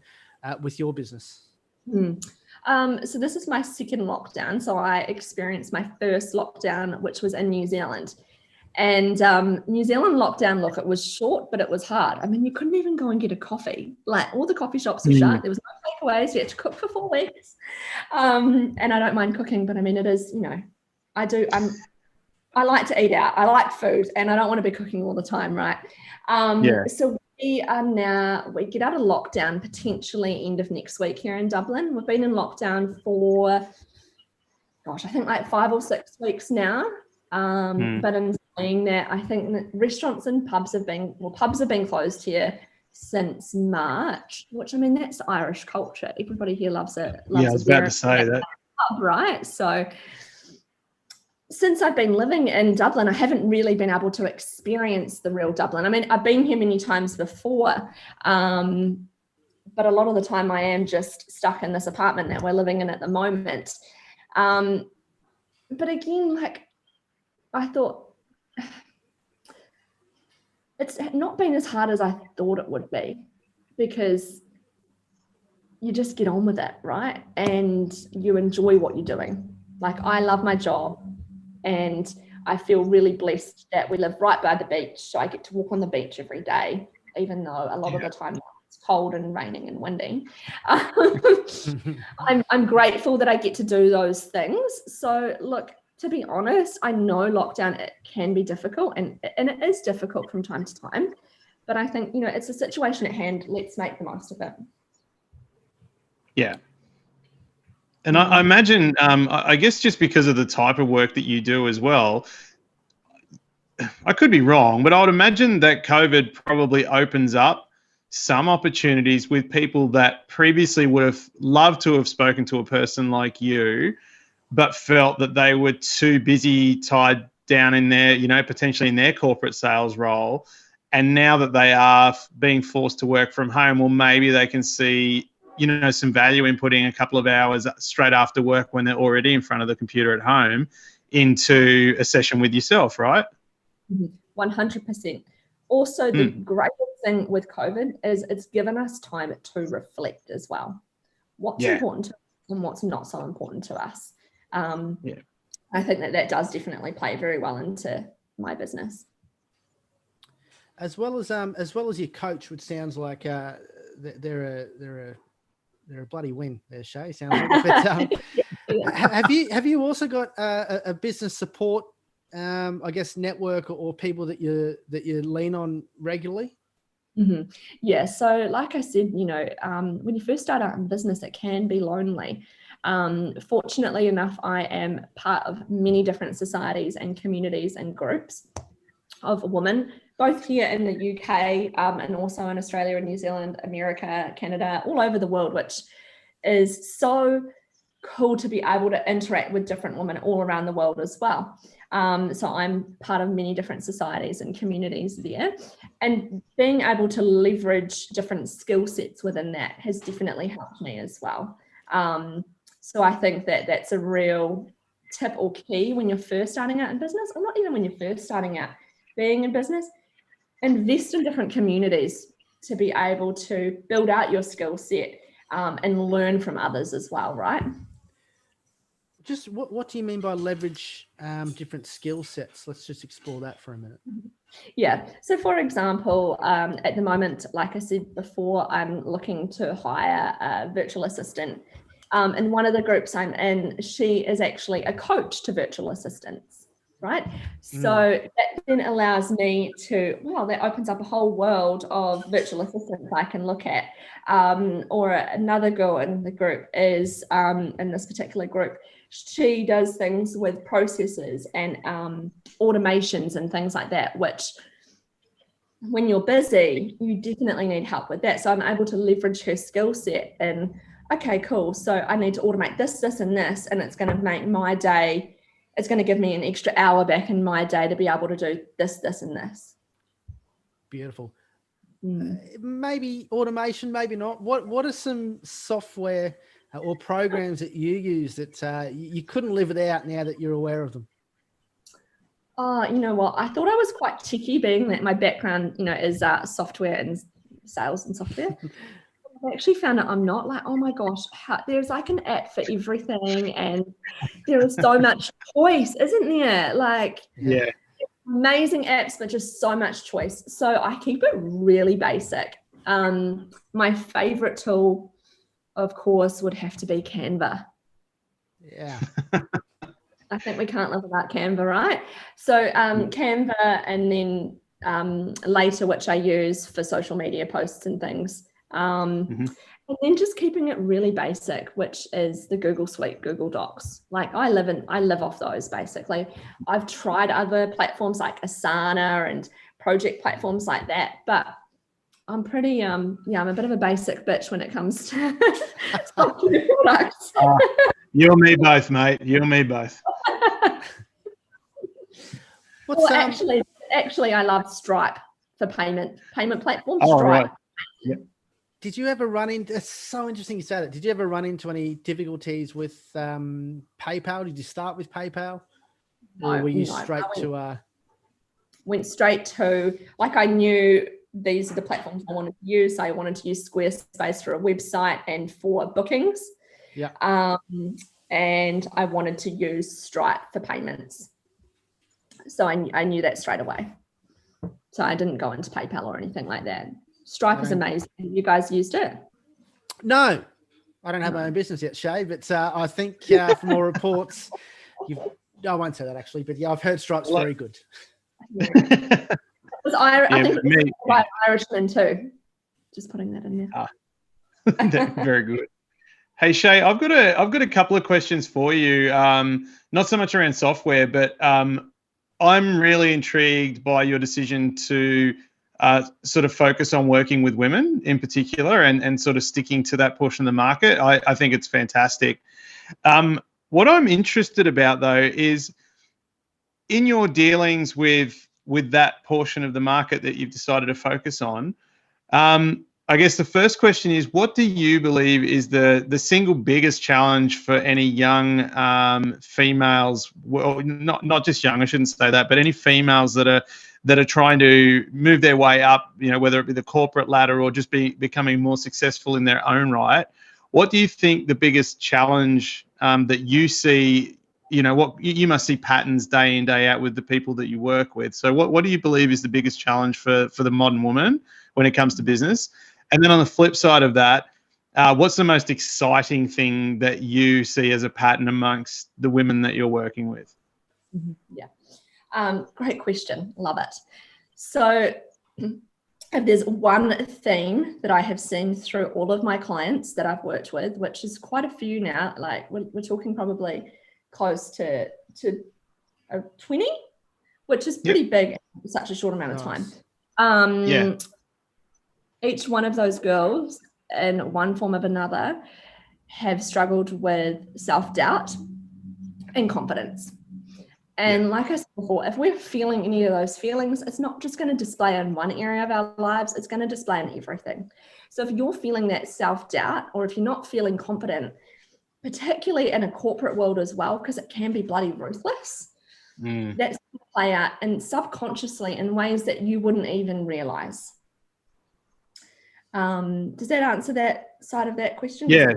with your business? So this is my second lockdown. So I experienced my first lockdown, which was in New Zealand. And New Zealand lockdown, look, it was short, but it was hard. I mean, you couldn't even go and get a coffee. Like, all the coffee shops were shut. There was no takeaways. You had to cook for 4 weeks. And I don't mind cooking, but I mean, it is, I like to eat out. I like food, and I don't want to be cooking all the time, right? So we get out of lockdown potentially end of next week here in Dublin. We've been in lockdown for, I think like 5 or 6 weeks now. But in saying that, I think that restaurants and pubs have been closed here since March, which, I mean, that's Irish culture. Everybody here loves it. I was about to say that. Pub, right? So since I've been living in Dublin, I haven't really been able to experience the real Dublin. I mean, I've been here many times before, but a lot of the time I am just stuck in this apartment that we're living in at the moment. But again, like, I thought it's not been as hard as I thought it would be, because you just get on with it, right? And you enjoy what you're doing. Like, I love my job, and I feel really blessed that we live right by the beach. So I get to walk on the beach every day, even though a lot of the time it's cold and raining and windy. I'm grateful that I get to do those things. So look, to be honest, I know lockdown, it can be difficult, and it is difficult from time to time, but I think, it's a situation at hand. Let's make the most of it. Yeah. And I imagine, I guess just because of the type of work that you do as well, I could be wrong, but I would imagine that COVID probably opens up some opportunities with people that previously would have loved to have spoken to a person like you, but felt that they were too busy, tied down in their, potentially in their corporate sales role. And now that they are being forced to work from home, well, maybe they can see, some value in putting a couple of hours straight after work when they're already in front of the computer at home into a session with yourself, right? 100%. Also, the greatest thing with COVID is it's given us time to reflect as well. What's important to us and what's not so important to us. I think that does definitely play very well into my business. As well as your coach, which sounds like they're a bloody win there, Shay. Sounds like. But have you also got a business support, I guess, network or people that you lean on regularly? Mm-hmm. Yeah. So like I said, when you first start out in business, it can be lonely. Fortunately enough, I am part of many different societies and communities and groups of women, both here in the UK and also in Australia and New Zealand, America, Canada, all over the world, which is so cool to be able to interact with different women all around the world as well. So I'm part of many different societies and communities there, and being able to leverage different skill sets within that has definitely helped me as well. So I think that that's a real tip or key when you're first starting out in business, or not even when you're first starting out, being in business, invest in different communities to be able to build out your skill set and learn from others as well, right? Just what do you mean by leverage different skill sets? Let's just explore that for a minute. Yeah. So for example, at the moment, like I said before, I'm looking to hire a virtual assistant. And one of the groups I'm in, she is actually a coach to virtual assistants, right? So that then allows me to, that opens up a whole world of virtual assistants I can look at. Or another girl in the group is, in this particular group, she does things with processes and automations and things like that, which when you're busy, you definitely need help with that. So I'm able to leverage her skill set and, okay, cool. So I need to automate this, this, and this, and it's going to make my day, it's going to give me an extra hour back in my day to be able to do this, this, and this. Beautiful. Maybe automation, maybe not. What are some software or programs that you use that you couldn't live without now that you're aware of them? Oh, you know what? I thought I was quite techie, being that my background, is software and sales and software. I actually found out I'm not. Like, oh my gosh, there's like an app for everything, and there is so much choice, isn't there? Like, yeah, amazing apps, but just so much choice. So I keep it really basic. My favorite tool, of course, would have to be Canva. Yeah. I think we can't live without Canva, right? So Canva, and then later, which I use for social media posts and things. And then just keeping it really basic, which is the Google Suite, Google Docs. Like I live off those basically. I've tried other platforms like Asana and project platforms like that, but I'm pretty, I'm a bit of a basic bitch when it comes to software products. You and me both, mate. You and me both. Actually, I love Stripe for payment platform. Oh, Stripe. right. Yep. Did you ever run into? It's so interesting you said it. Did you ever run into any difficulties with PayPal? Did you start with PayPal, or were you straight to? Went straight to, like, I knew these are the platforms I wanted to use. I wanted to use Squarespace for a website and for bookings. Yeah. And I wanted to use Stripe for payments. So I knew that straight away. So I didn't go into PayPal or anything like that. Stripe is amazing. Have you guys used it? No, I don't have my own business yet, Shay, but I think from all reports, I won't say that actually, but yeah, I've heard Stripe's very good. I think it's by Irishman too. Just putting that in there. Very good. Hey Shay, I've got a couple of questions for you. Not so much around software, but I'm really intrigued by your decision to sort of focus on working with women in particular, and sort of sticking to that portion of the market. I think it's fantastic. What I'm interested about though is in your dealings with that portion of the market that you've decided to focus on. I guess the first question is, what do you believe is the single biggest challenge for any young females? Well, not just young, I shouldn't say that, but any females that are trying to move their way up, whether it be the corporate ladder or just becoming more successful in their own right. What do you think the biggest challenge that you see? What you must see patterns day in, day out with the people that you work with. So what do you believe is the biggest challenge for the modern woman when it comes to business? And then on the flip side of that, what's the most exciting thing that you see as a pattern amongst the women that you're working with? Yeah. Great question. Love it. So if there's one theme that I have seen through all of my clients that I've worked with, which is quite a few now, like we're talking probably close to 20, which is pretty big in such a short amount of time. Each one of those girls in one form or another have struggled with self-doubt and confidence. And like I said before, if we're feeling any of those feelings, it's not just going to display in one area of our lives, it's going to display in everything. So if you're feeling that self-doubt, or if you're not feeling confident, particularly in a corporate world as well, because it can be bloody ruthless, that's going to play out and subconsciously in ways that you wouldn't even realize. Does that answer that side of that question? Yeah.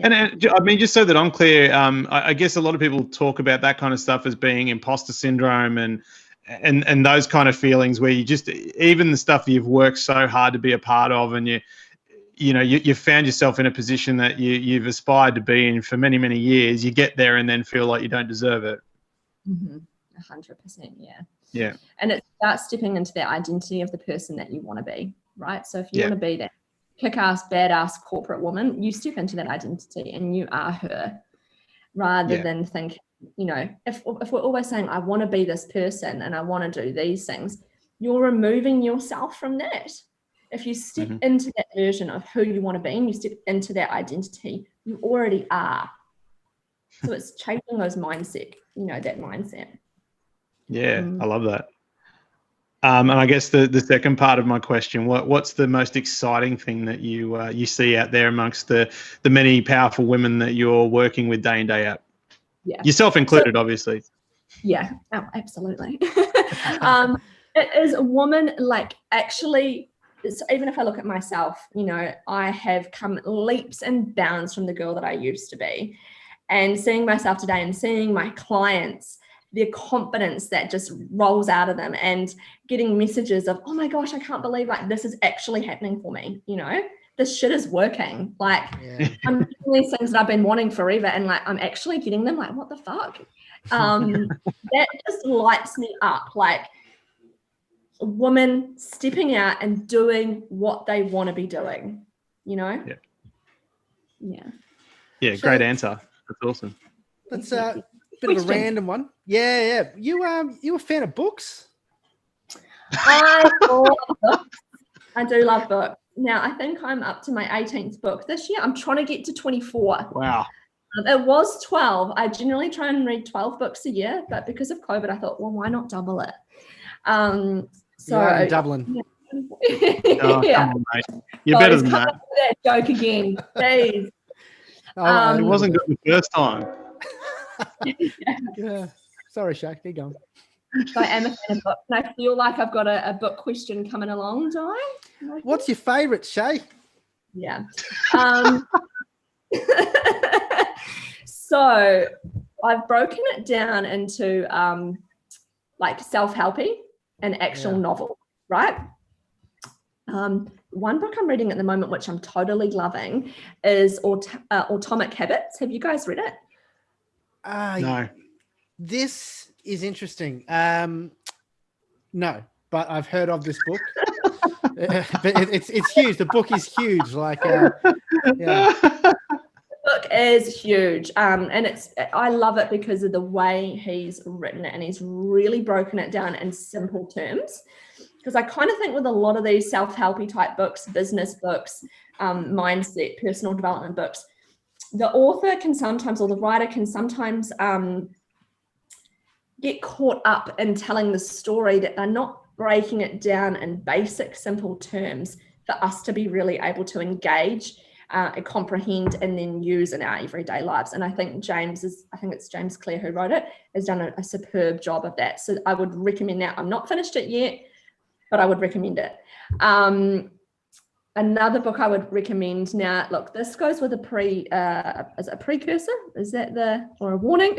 And I mean, just so that I'm clear, I guess a lot of people talk about that kind of stuff as being imposter syndrome and those kind of feelings where you just, even the stuff that you've worked so hard to be a part of, and you found yourself in a position that you've aspired to be in for many, many years, you get there and then feel like you don't deserve it. 100%, yeah. And it's about stepping into that identity of the person that you want to be, right? So if you want to be that kick-ass, badass corporate woman, you step into that identity and you are her, rather than think, if we're always saying, I want to be this person and I want to do these things, you're removing yourself from that. If you step into that version of who you want to be and you step into that identity, you already are. So it's changing those mindset, that mindset. Yeah, I love that. And I guess the second part of my question, what's the most exciting thing that you see out there amongst the many powerful women that you're working with day in, day out? Yeah. Yourself included, obviously. Yeah, absolutely. It is a woman, actually, so even if I look at myself, I have come leaps and bounds from the girl that I used to be. And seeing myself today and seeing my clients, their confidence that just rolls out of them, and getting messages of, oh my gosh, I can't believe this is actually happening for me. This shit is working. I'm doing these things that I've been wanting forever, and I'm actually getting them. What the fuck? That just lights me up. A woman stepping out and doing what they want to be doing, Yeah. Great answer. That's awesome. That's a bit of a random one. Yeah. You a fan of books? I do love books. Now, I think I'm up to my 18th book this year. I'm trying to get to 24. Wow. It was 12. I generally try and read 12 books a year, but because of COVID, I thought, well, why not double it? So you're in Dublin. Yeah. Come on, mate. You're better than that. Joke again, please. It wasn't good the first time. Yeah. Sorry, Shay. Keep going. So I am a fan of books, and I feel like I've got a book question coming along, do I? What's your favourite, Shay? Yeah. So I've broken it down into self-helpy and actual novel, right? One book I'm reading at the moment, which I'm totally loving, is Atomic Habits. Have you guys read it? No. This is interesting. No, but I've heard of this book. But it's huge. The book is huge. Like, yeah. The book is huge, and I love it because of the way he's written it, and he's really broken it down in simple terms. Because I kind of think with a lot of these self-helpy type books, business books, mindset, personal development books, the author can sometimes, or the writer can sometimes get caught up in telling the story that they're not breaking it down in basic, simple terms for us to be really able to engage, comprehend, and then use in our everyday lives. And I think it's James Clear who wrote it, has done a superb job of that. So I would recommend that. I'm not finished it yet, but I would recommend it. Another book I would recommend now, look, this goes with is it a precursor? Is that or a warning?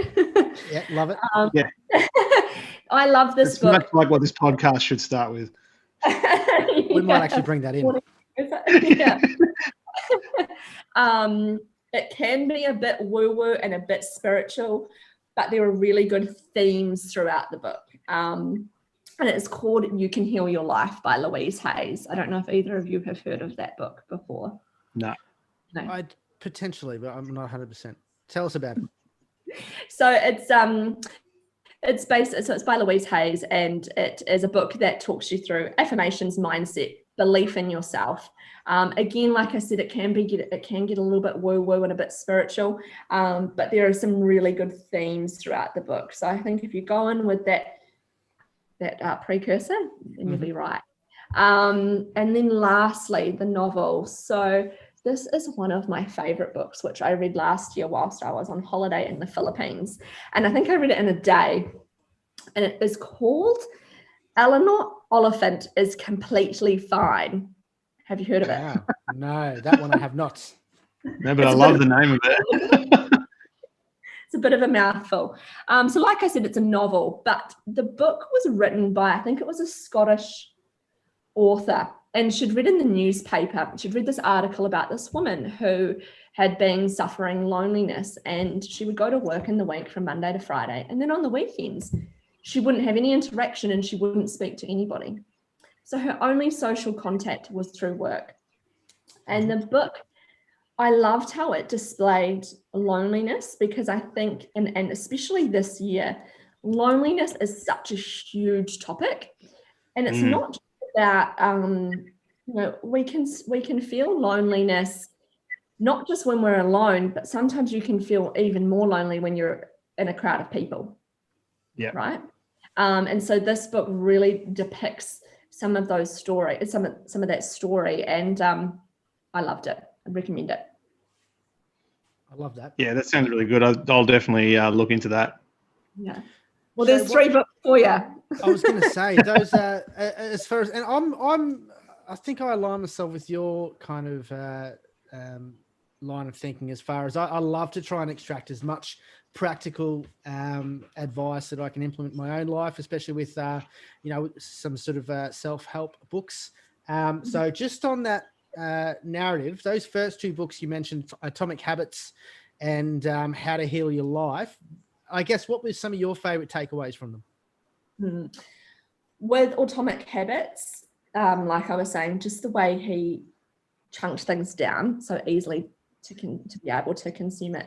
Yeah, love it. Yeah. I love this it's book. Much like what this podcast should start with. We might actually bring that in. Yeah. It can be a bit woo-woo and a bit spiritual, but there are really good themes throughout the book. And it's called You Can Heal Your Life by Louise Hayes. I don't know if either of you have heard of that book before. No. I'd potentially, but I'm not 100%. Tell us about it. So it's by Louise Hayes, and it is a book that talks you through affirmations, mindset, belief in yourself. Again, like I said, it can get a little bit woo-woo and a bit spiritual, but there are some really good themes throughout the book. So I think if you go in with that precursor, then you'll be right. And then lastly, the novel. So this is one of my favorite books, which I read last year whilst I was on holiday in the Philippines. And I think I read it in a day. And it is called Eleanor Oliphant is Completely Fine. Have you heard of it? No, that one I have not. No, but I love the name of it. It's a bit of a mouthful. So like I said, it's a novel, but the book was written by, I think it was a Scottish author, and she'd read in the newspaper, she'd read this article about this woman who had been suffering loneliness, and she would go to work in the week from Monday to Friday, and then on the weekends, she wouldn't have any interaction and she wouldn't speak to anybody. So her only social contact was through work. And the book, I loved how it displayed loneliness, because I think, and especially this year, loneliness is such a huge topic. And it's not just about, we can feel loneliness, not just when we're alone, but sometimes you can feel even more lonely when you're in a crowd of people. Yeah. Right. And so this book really depicts some of those stories, some of that story. And I loved it. I recommend it. I love that. Yeah, that sounds really good. I'll definitely look into that. Yeah. Well, there's 3 books for you. I was going to say those as far as, and I think I align myself with your kind of line of thinking, as far as I love to try and extract as much practical advice that I can implement in my own life, especially with some sort of self-help books. So just on that narrative, those first 2 books you mentioned, Atomic Habits and How to Heal Your Life, I guess what were some of your favorite takeaways from them? With Atomic Habits, like I was saying, just the way he chunked things down so easily to be able to consume it.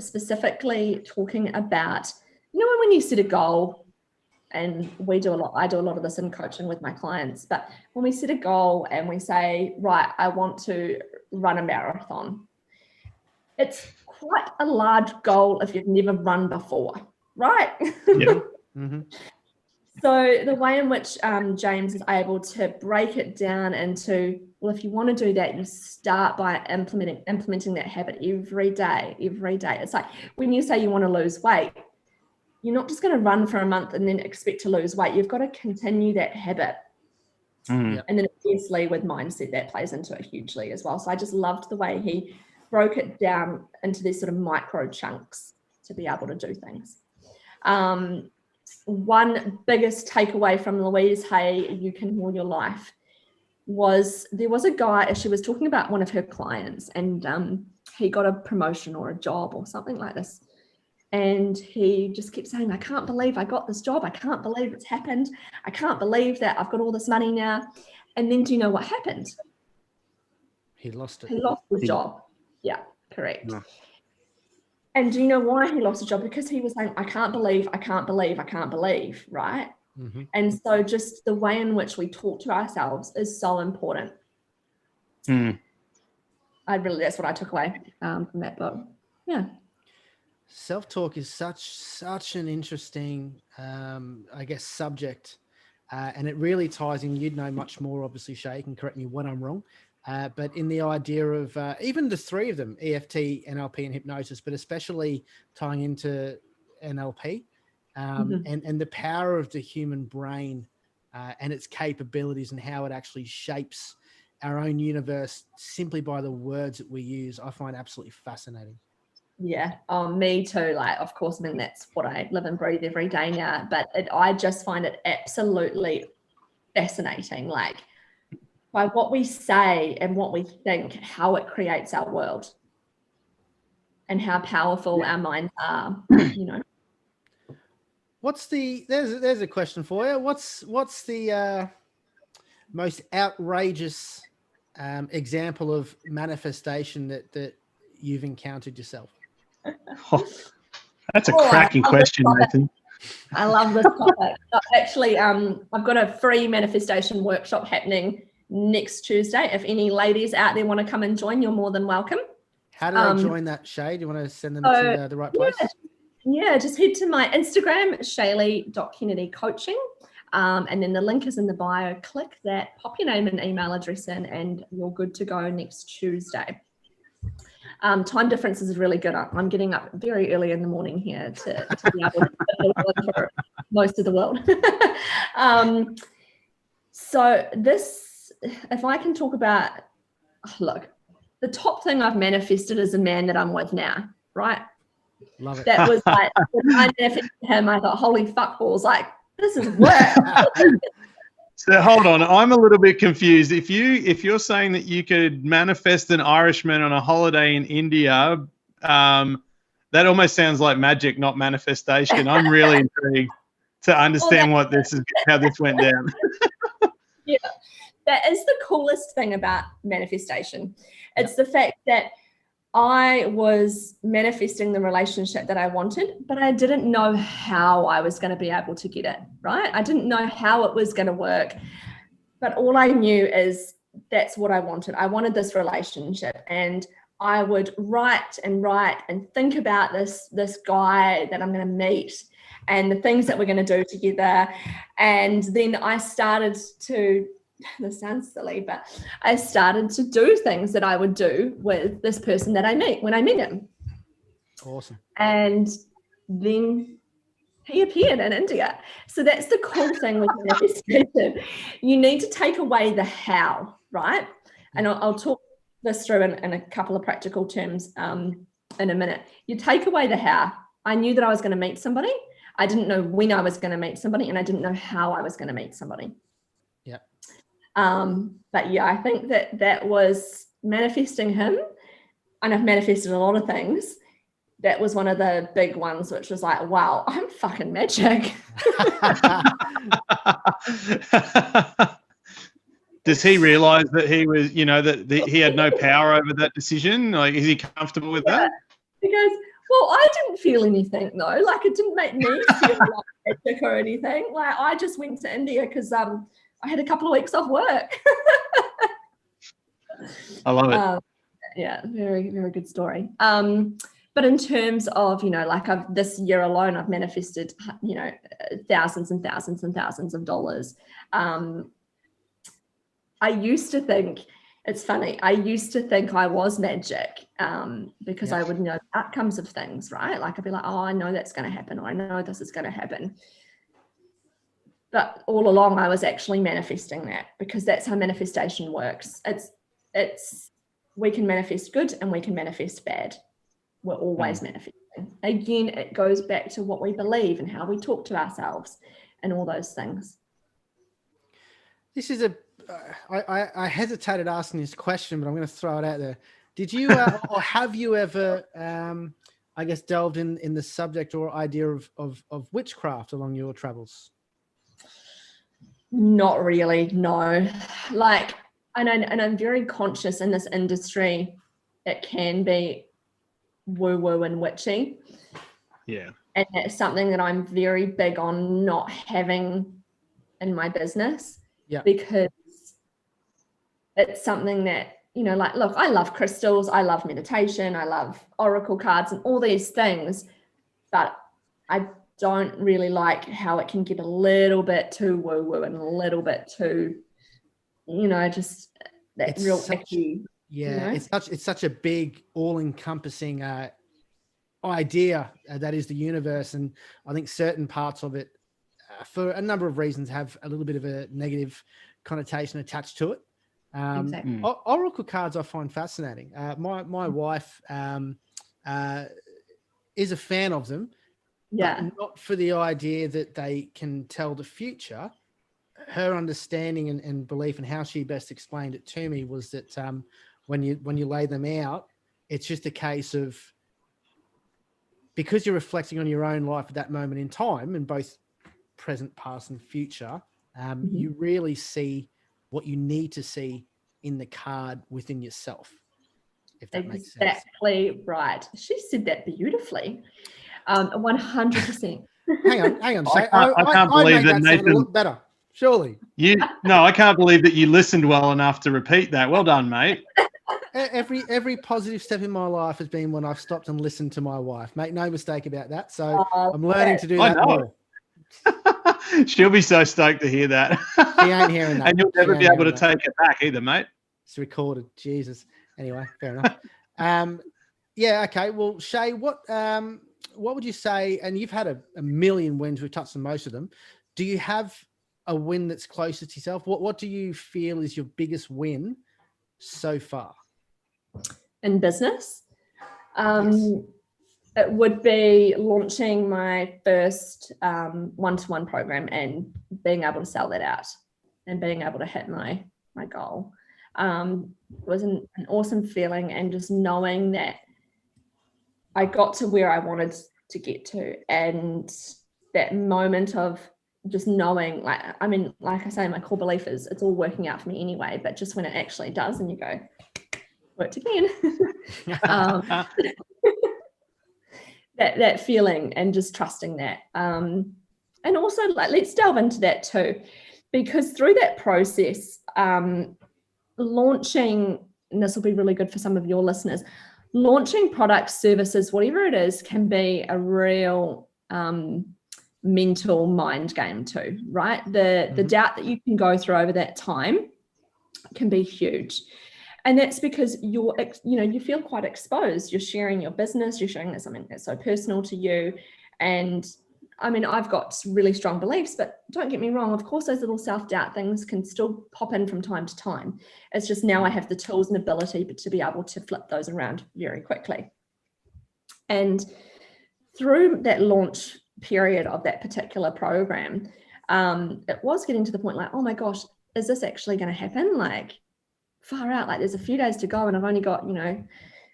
Specifically talking about, when you set a goal, and I do a lot of this in coaching with my clients, but when we set a goal and we say, right, I want to run a marathon, it's quite a large goal if you've never run before, right? Yeah. Mm-hmm. So the way in which James is able to break it down into, well, if you want to do that, you start by implementing that habit every day. It's like when you say you want to lose weight, you're not just going to run for a month and then expect to lose weight. You've got to continue that habit. And then obviously with mindset, that plays into it hugely as well. So I just loved the way he broke it down into these sort of micro chunks to be able to do things. One biggest takeaway from Louise Hay, You Can Heal Your Life. there was a guy, she was talking about one of her clients, and he got a promotion or a job or something like this. And he just kept saying, I can't believe I got this job. I can't believe it's happened. I can't believe that I've got all this money now. And then do you know what happened? He lost it. He lost his job. Yeah, correct. No. And do you know why he lost his job? Because he was saying, I can't believe, right? Mm-hmm. And so just the way in which we talk to ourselves is so important. That's what I took away from that book. Yeah. Self-talk is such an interesting, I guess, subject. And it really ties in, you'd know much more, obviously, Shay, you can correct me when I'm wrong. But in the idea of even the three of them, EFT, NLP, and hypnosis, but especially tying into NLP and the power of the human brain and its capabilities and how it actually shapes our own universe simply by the words that we use, I find absolutely fascinating. Yeah, me too. Like, of course, I mean, that's what I live and breathe every day now, but I just find it absolutely fascinating. Like, by what we say and what we think, how it creates our world and how powerful our minds are, you know. There's a question for you. What's the most outrageous example of manifestation that you've encountered yourself? Oh, that's a cracking question, Nathan. I love this topic. Actually, I've got a free manifestation workshop happening next Tuesday. If any ladies out there want to come and join, you're more than welcome. How do they join that, Shay? Do you want to send them to the right place? Yeah, just head to my Instagram, shaylee.kennedycoaching. And then the link is in the bio. Click that, pop your name and email address in, and you're good to go next Tuesday. Time difference is really good. I'm getting up very early in the morning here to be able to for most of the world. So this, if I can talk about, look, the top thing I've manifested is a man that I'm with now, right? Love it. That was like, when I manifested him, I thought, holy fuck balls, like, this is work. So hold on, I'm a little bit confused. If you're saying that you could manifest an Irishman on a holiday in India, that almost sounds like magic, not manifestation. I'm really intrigued to understand how this went down. Yeah, that is the coolest thing about manifestation. It's the fact that I was manifesting the relationship that I wanted, but I didn't know how I was going to be able to get it, right? I didn't know how it was going to work, but all I knew is that's what I wanted. I wanted this relationship, and I would write and think about this guy that I'm going to meet and the things that we're going to do together. And then I started to, this sounds silly, but I started to do things that I would do with this person that I meet when I met him. Awesome. And then he appeared in India. So that's the cool thing with manifestation. You need to take away the how, right? And I'll talk this through in a couple of practical terms in a minute. You take away the how. I knew that I was going to meet somebody. I didn't know when I was going to meet somebody, and I didn't know how I was going to meet somebody. Yeah. But yeah, I think that was manifesting him, and I've manifested a lot of things. That was one of the big ones, which was like, wow, I'm fucking magic. Does he realize that he was, that he had no power over that decision? Like, is he comfortable with that? He goes, well, I didn't feel anything though. Like, it didn't make me feel like magic or anything. Like, I just went to India because I had a couple of weeks off work. I love it. Yeah, very, very good story. But in terms of, this year alone, I've manifested, thousands and thousands and thousands of dollars. I used to think, it's funny, I used to think I was magic because I would know the outcomes of things, right? Like, I'd be like, oh, I know that's going to happen, or I know this is going to happen. But all along, I was actually manifesting that, because that's how manifestation works. We can manifest good and we can manifest bad. We're always manifesting. Again, it goes back to what we believe and how we talk to ourselves and all those things. This is I hesitated asking this question, but I'm going to throw it out there. Did you or have you ever, I guess, delved in the subject or idea of witchcraft along your travels? Not really, no. Like, and I'm very conscious in this industry, it can be woo-woo and witchy. Yeah. And that's something that I'm very big on not having in my business. Yeah. Because it's something that, you know, like, look, I love crystals, I love meditation, I love oracle cards and all these things, but I don't really like how it can get a little bit too woo-woo and a little bit too, you know, just that It's real such, icky. yeah, you know? it's such a big, all-encompassing idea that is the universe, and I think certain parts of it, for a number of reasons, have a little bit of a negative connotation attached to it. Exactly. Oracle cards I find fascinating. My wife is a fan of them, Yeah. but not for the idea that they can tell the future. Her understanding and belief, and how she best explained it to me, was that when you lay them out, it's just a case of, because you're reflecting on your own life at that moment in time, in both present, past, and future, you really see what you need to see in the card within yourself, if that makes sense. Exactly right. She said that beautifully. 100%. Hang on, Shay. I can't believe that Nathan look better. Surely. I can't believe that you listened well enough to repeat that. Well done, mate. Every positive step in my life has been when I've stopped and listened to my wife. Make no mistake about that. So I'm learning to do that more. She'll be so stoked to hear that. She ain't hearing that. And you'll never be able to take it back either, mate. It's recorded. Jesus. Anyway, fair enough. Yeah. Okay. Well, Shay, what would you say? And you've had a million wins. We've touched on most of them. Do you have a win that's closest to yourself? What do you feel is your biggest win so far? In business? Yes. It would be launching my first one-to-one program and being able to sell that out and being able to hit my goal. It was an awesome feeling, and just knowing that I got to where I wanted to get to, and that moment of just knowing, like I say, my core belief is it's all working out for me anyway, but just when it actually does and you go, worked again. That feeling, and just trusting that. And also, like, let's delve into that too, because through that process, launching, and this will be really good for some of your listeners, launching products, services, whatever it is, can be a real mental mind game too, right? The doubt that you can go through over that time can be huge. And that's because you feel quite exposed. You're sharing your business, you're sharing something that's so personal to you. And I mean, I've got really strong beliefs, but don't get me wrong, of course, those little self-doubt things can still pop in from time to time. It's just now I have the tools and ability to be able to flip those around very quickly. And through that launch period of that particular program, it was getting to the point like, oh my gosh, is this actually going to happen? Like, far out, like there's a few days to go and I've only got,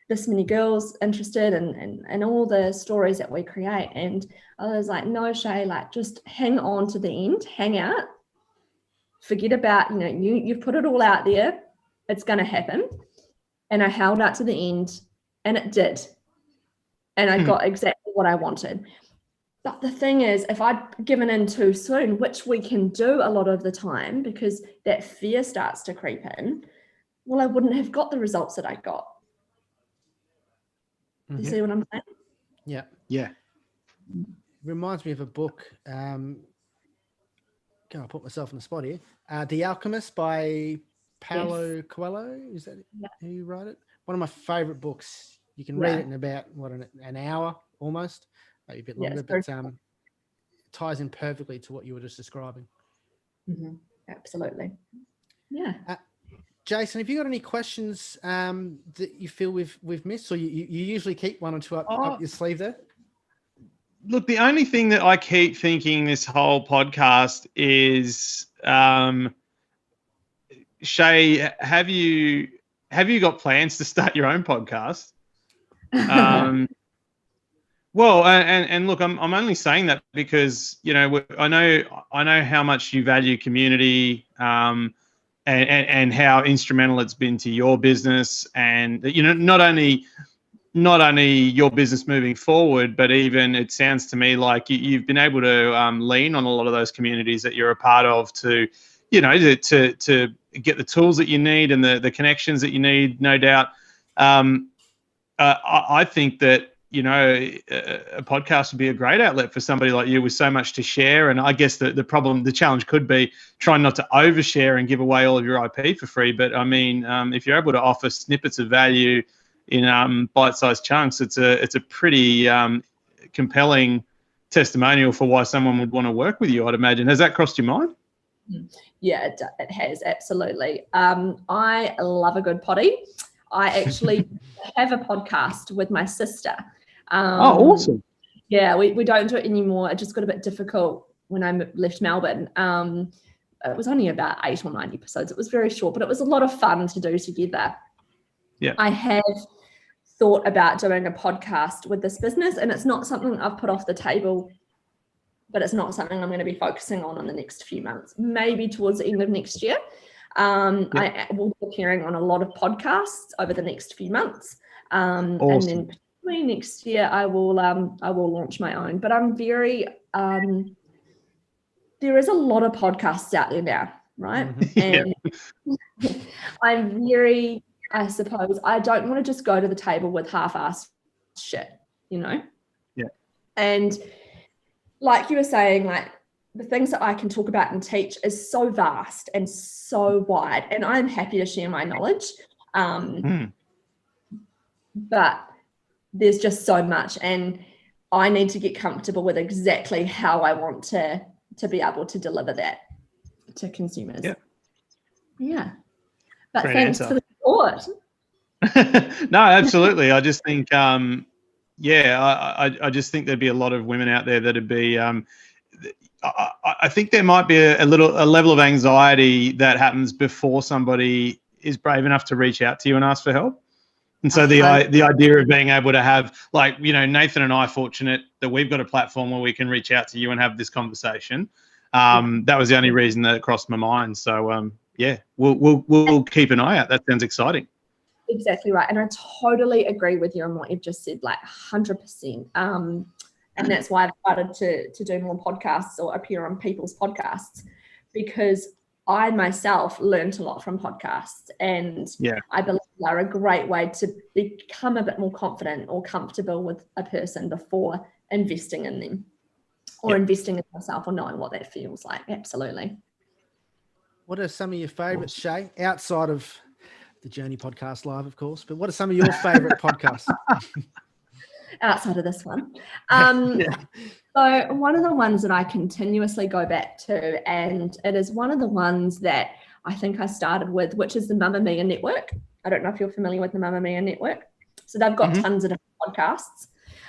this many girls interested and all the stories that we create. And I was like, no, Shay, like, just hang on to the end, hang out, forget about, you've put it all out there, it's going to happen. And I held out to the end, and it did. And I got exactly what I wanted. But the thing is, if I'd given in too soon, which we can do a lot of the time because that fear starts to creep in, well, I wouldn't have got the results that I got. You see what I'm saying? Yeah. Yeah. Reminds me of a book. I'll put myself on the spot here. The Alchemist by Paulo Coelho. Is that who you wrote it? One of my favorite books. You can read it in about an hour almost, maybe a bit longer, but ties in perfectly to what you were just describing. Absolutely. Yeah. Jason, have you got any questions that you feel we've missed, or you usually keep one or two up your sleeve there? Look, the only thing that I keep thinking this whole podcast is Shay, have you got plans to start your own podcast? Well, and look, I'm only saying that because, you know, I know how much you value community, and how instrumental it's been to your business, and, you know, not only your business moving forward, but even it sounds to me like you've been able to lean on a lot of those communities that you're a part of to, you know, to get the tools that you need and the connections that you need, no doubt. I think that, you know, a podcast would be a great outlet for somebody like you with so much to share. And I guess the challenge could be trying not to overshare and give away all of your IP for free. But I mean, if you're able to offer snippets of value in bite-sized chunks, it's a pretty compelling testimonial for why someone would want to work with you, I'd imagine. Has that crossed your mind? Yeah, it has, absolutely. I love a good potty. I actually have a podcast with my sister. Awesome. Yeah, we don't do it anymore. It just got a bit difficult when I left Melbourne. It was only about 8 or 9 episodes. It was very short, but it was a lot of fun to do together. Yeah. I have thought about doing a podcast with this business, and it's not something I've put off the table, but it's not something I'm going to be focusing on in the next few months, maybe towards the end of next year. I will be appearing on a lot of podcasts over the next few months. Awesome. And then particularly next year, I will launch my own. But I'm very, there is a lot of podcasts out there now, right? And I'm very, I suppose, I don't want to just go to the table with half-assed shit, you know? Yeah. And like you were saying, like, the things that I can talk about and teach is so vast and so wide, and I'm happy to share my knowledge. But there's just so much, and I need to get comfortable with exactly how I want to be able to deliver that to consumers. Yeah. But Great thanks answer. for the support. No, absolutely. I just think, I just think there'd be a lot of women out there that'd be, I think there might be a level of anxiety that happens before somebody is brave enough to reach out to you and ask for help. And so the idea of being able to have, like, you know, Nathan and I are fortunate that we've got a platform where we can reach out to you and have this conversation. That was the only reason that it crossed my mind. So we'll keep an eye out. That sounds exciting. Exactly right. And I totally agree with you on what you've just said, like 100%. And that's why I've started to do more podcasts or appear on people's podcasts, because I myself learned a lot from podcasts, and I believe they're a great way to become a bit more confident or comfortable with a person before investing in them or investing in yourself or knowing what that feels like. Absolutely. What are some of your favorites, Shay, outside of the Journey Podcast Live, of course, but what are some of your favorite podcasts? Outside of this one. So one of the ones that I continuously go back to, and it is one of the ones that I think I started with, which is the Mamma Mia Network. I don't know if you're familiar with the Mamma Mia Network. So they've got tons of different podcasts.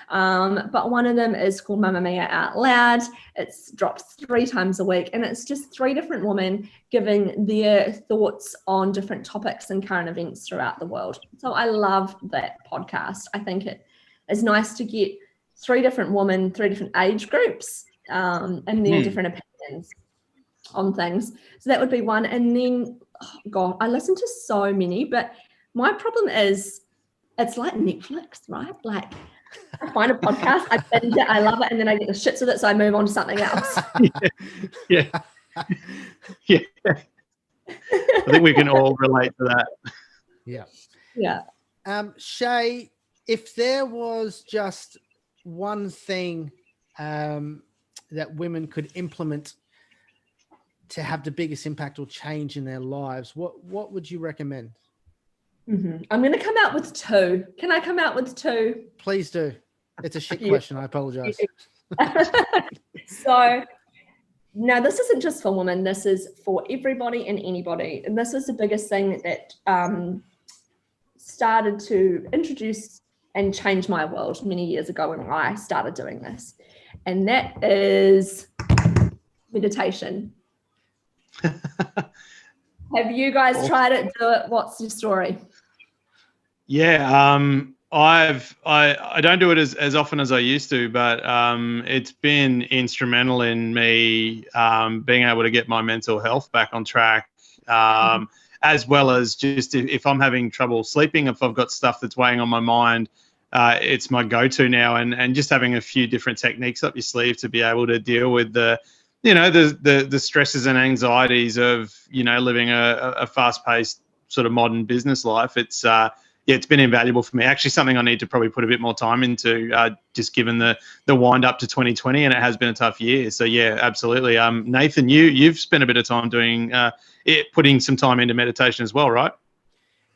But one of them is called Mamma Mia Out Loud. It's drops 3 times a week, and it's just 3 different women giving their thoughts on different topics and current events throughout the world. So I love that podcast. I think it is nice to get 3 different women, 3 different age groups, and their different opinions on things. So that would be one. And then, I listen to so many, but my problem is it's like Netflix, right? Like, I find a podcast, I binge it, I love it, and then I get the shits with it, so I move on to something else. Yeah. I think we can all relate to that. Yeah. Shay, if there was just one thing that women could implement to have the biggest impact or change in their lives, what would you recommend? I'm going to come out with 2. Can I come out with 2? Please do. It's a shit question. I apologize. So now this isn't just for women. This is for everybody and anybody. And this was the biggest thing that started to introduce and change my world many years ago when I started doing this. And that is meditation. Have you guys tried it? Do it. What's your story? Yeah, I don't do it as often as I used to, but it's been instrumental in me being able to get my mental health back on track, as well as just if I'm having trouble sleeping, if I've got stuff that's weighing on my mind, it's my go-to now, and just having a few different techniques up your sleeve to be able to deal with the stresses and anxieties of living a fast-paced sort of modern business life. It's been invaluable for me. Actually, something I need to probably put a bit more time into, just given the wind up to 2020, and it has been a tough year. So yeah, absolutely. Nathan, you've spent a bit of time doing putting some time into meditation as well, right?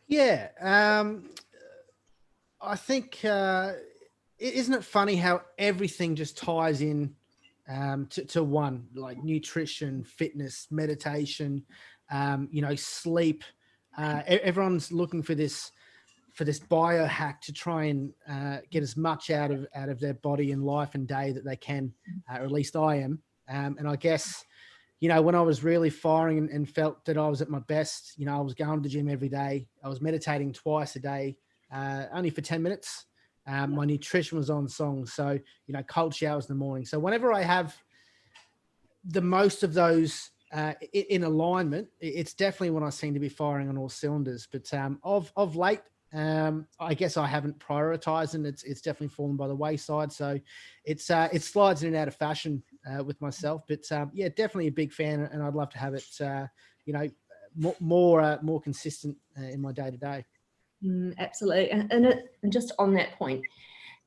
Yeah. I think isn't it funny how everything just ties in to one, like nutrition, fitness, meditation, sleep. Everyone's looking for this biohack to try and get as much out of their body and life and day that they can, or at least I am. And I guess, when I was really firing and felt that I was at my best, I was going to the gym every day. I was meditating twice a day, only for 10 minutes. My nutrition was on song. So, cold showers in the morning. So whenever I have the most of those in alignment, it's definitely when I seem to be firing on all cylinders. But of late, I guess I haven't prioritized, and it's definitely fallen by the wayside. So it slides in and out of fashion with myself. But yeah, definitely a big fan, and I'd love to have it, more consistent in my day to day. Absolutely, and just on that point,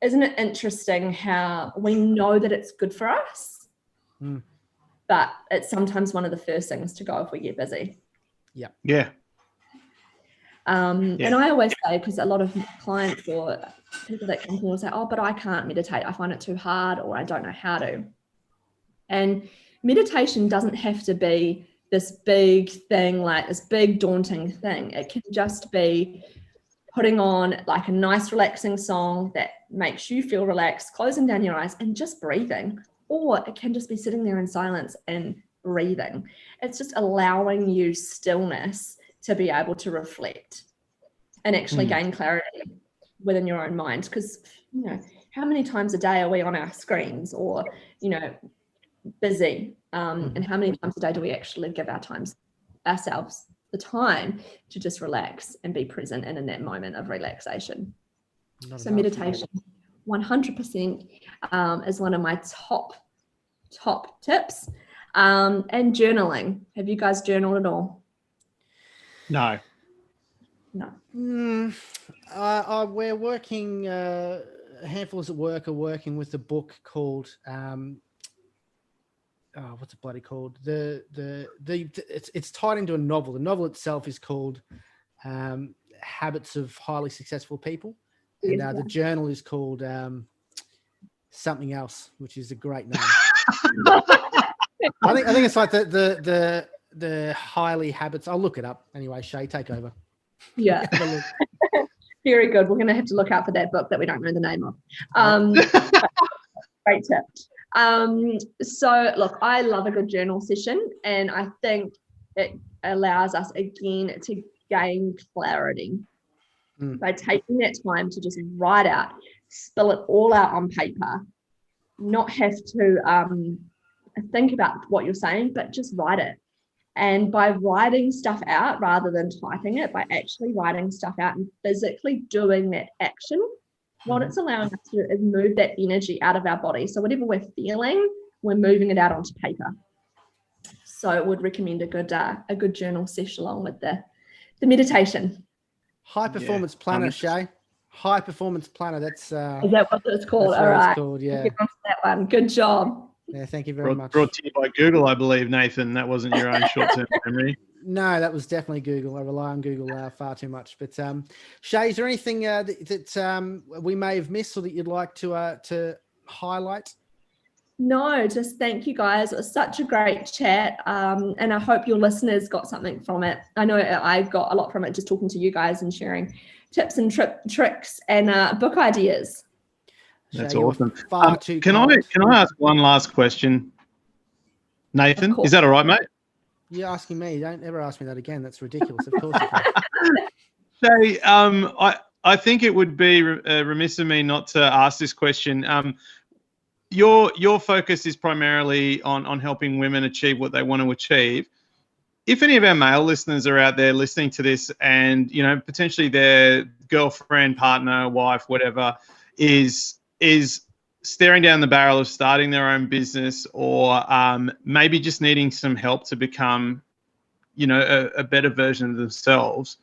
isn't it interesting how we know that it's good for us, but it's sometimes one of the first things to go if we get busy. Yeah. Yeah. And I always say, because a lot of clients or people that come to me will say, oh, but I can't meditate. I find it too hard, or I don't know how to. And meditation doesn't have to be this big thing, like this big daunting thing. It can just be putting on like a nice relaxing song that makes you feel relaxed, closing down your eyes and just breathing. Or it can just be sitting there in silence and breathing. It's just allowing you stillness to be able to reflect and actually gain clarity within your own mind. Because, how many times a day are we on our screens or, busy? And how many times a day do we actually give ourselves the time to just relax and be present and in that moment of relaxation? So meditation, 100% is one of my top tips. And journaling. Have you guys journaled at all? No. We're working. A handful at work are working with a book called. What's it bloody called? It's tied into a novel. The novel itself is called Habits of Highly Successful People, and the journal is called something else, which is a great name. I think it's like the highly habits. I'll look it up anyway. Shay, take over. Yeah. Very good. We're going to have to look out for that book that we don't know the name of. Great tip. So look, I love a good journal session, and I think it allows us again to gain clarity by taking that time to just write out, spill it all out on paper, not have to think about what you're saying, but just write it. And by writing stuff out rather than typing it, by actually writing stuff out and physically doing that action, what it's allowing us to do is move that energy out of our body. So whatever we're feeling, we're moving it out onto paper. So I would recommend a good journal session along with the meditation. High performance planner, Shay. High performance planner. That's is that what it's called? That's all right. It's called, yeah. Get onto that one. Good job. Yeah, thank you very much. Brought to you by Google, I believe, Nathan. That wasn't your own short-term memory. No, that was definitely Google. I rely on Google far too much. But Shay, is there anything that we may have missed or that you'd like to highlight? No, just thank you guys. It was such a great chat, and I hope your listeners got something from it. I know I got a lot from it just talking to you guys and sharing tips and tricks and book ideas. That's Shay, awesome. Can I ask one last question, Nathan? Is that all right, mate? You're asking me. Don't ever ask me that again. That's ridiculous. Of course you can. Shay, I think it would be remiss of me not to ask this question. Your focus is primarily on helping women achieve what they want to achieve. If any of our male listeners are out there listening to this and, potentially their girlfriend, partner, wife, whatever, is staring down the barrel of starting their own business or maybe just needing some help to become, a better version of themselves,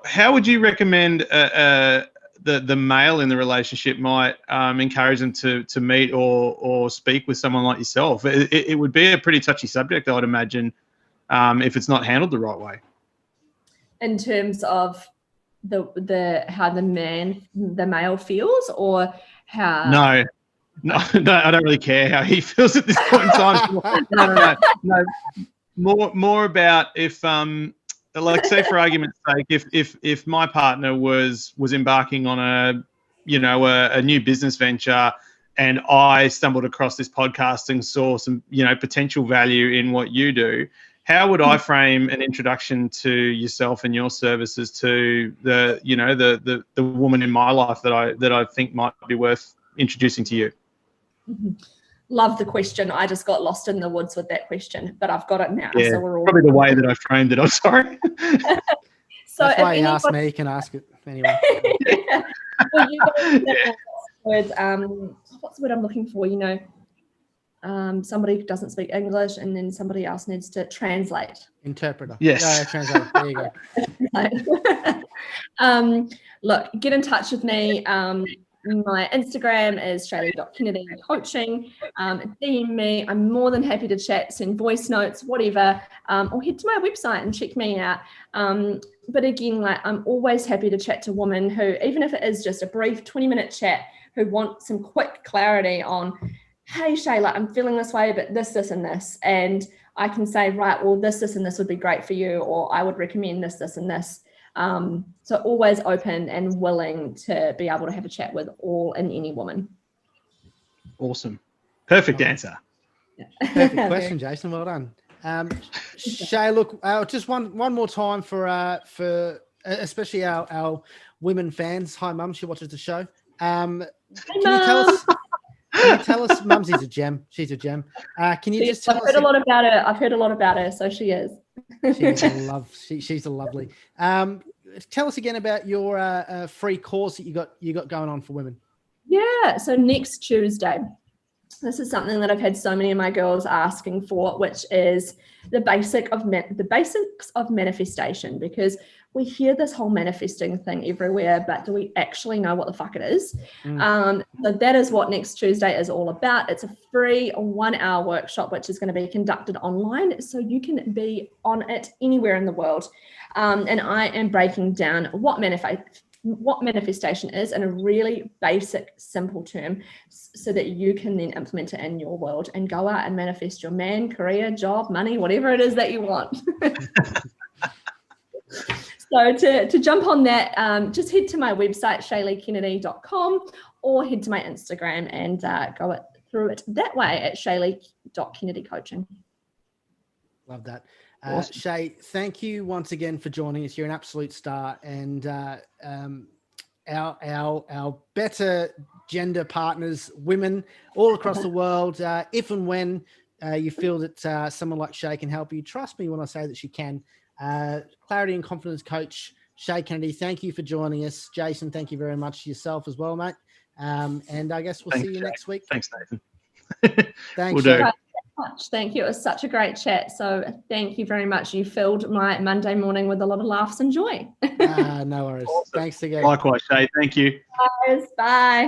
how would you recommend the male in the relationship might encourage them to meet or speak with someone like yourself? It would be a pretty touchy subject, I would imagine, if it's not handled the right way. In terms of the how the male feels, or how? No, I don't really care how he feels at this point in time. No. More about if like, say for argument's sake, if my partner was embarking on a new business venture, and I stumbled across this podcast and saw some potential value in what you do, how would I frame an introduction to yourself and your services to the woman in my life that I think might be worth introducing to you? Love the question. I just got lost in the woods with that question, but I've got it now. Yeah, so we're all probably the way that I framed it. I'm sorry. So that's why you asked me. You can ask it anyway. Well, you guys what's the word I'm looking for? Somebody doesn't speak English, and then somebody else needs to translate. Interpreter. Yes. Yeah, translator. There you go. Look, get in touch with me. My Instagram is Shay.Kennedy Coaching. DM me. I'm more than happy to chat, send voice notes, whatever, or head to my website and check me out. But again, I'm always happy to chat to women who, even if it is just a brief 20-minute chat, who want some quick clarity on, hey, Shay, I'm feeling this way, but this, and this. And I can say, right, well, this, and this would be great for you, or I would recommend this, and this. So always open and willing to be able to have a chat with all and any woman. Awesome. Perfect answer. Perfect question, Jason. Well done. Shay, look, just one more time for especially our women fans. Hi, Mum. She watches the show. Can you tell us, Mumsy's a gem. She's a gem. Can you just tell us? I've heard a lot about her, so she is. She's a lovely. Tell us again about your free course that you got going on for women. Yeah, so next Tuesday. This is something that I've had so many of my girls asking for, which is the basics of manifestation, because we hear this whole manifesting thing everywhere, but do we actually know what the fuck it is? So that is what next Tuesday is all about. It's a free 1-hour workshop, which is going to be conducted online, so you can be on it anywhere in the world. And I am breaking down what manifestation is in a really basic, simple term, so that you can then implement it in your world and go out and manifest your man, career, job, money, whatever it is that you want. So to jump on that, just head to my website, shaylykennedy.com, or head to my Instagram and go through it that way at shayly.kennedy coaching. Love that. Awesome. Shay, thank you once again for joining us. You're an absolute star, and our better gender partners, women all across the world, if and when you feel that someone like Shay can help you, trust me when I say that she can. Clarity and confidence coach Shay Kennedy, thank you for joining us. Jason, thank you very much yourself as well, mate. And I guess we'll see you next week. Thanks, Nathan. Thanks. We'll do. Much. Thank you. It was such a great chat. So thank you very much. You filled my Monday morning with a lot of laughs and joy. No worries. Awesome. Thanks again. Likewise, Shay. Thank you. Bye.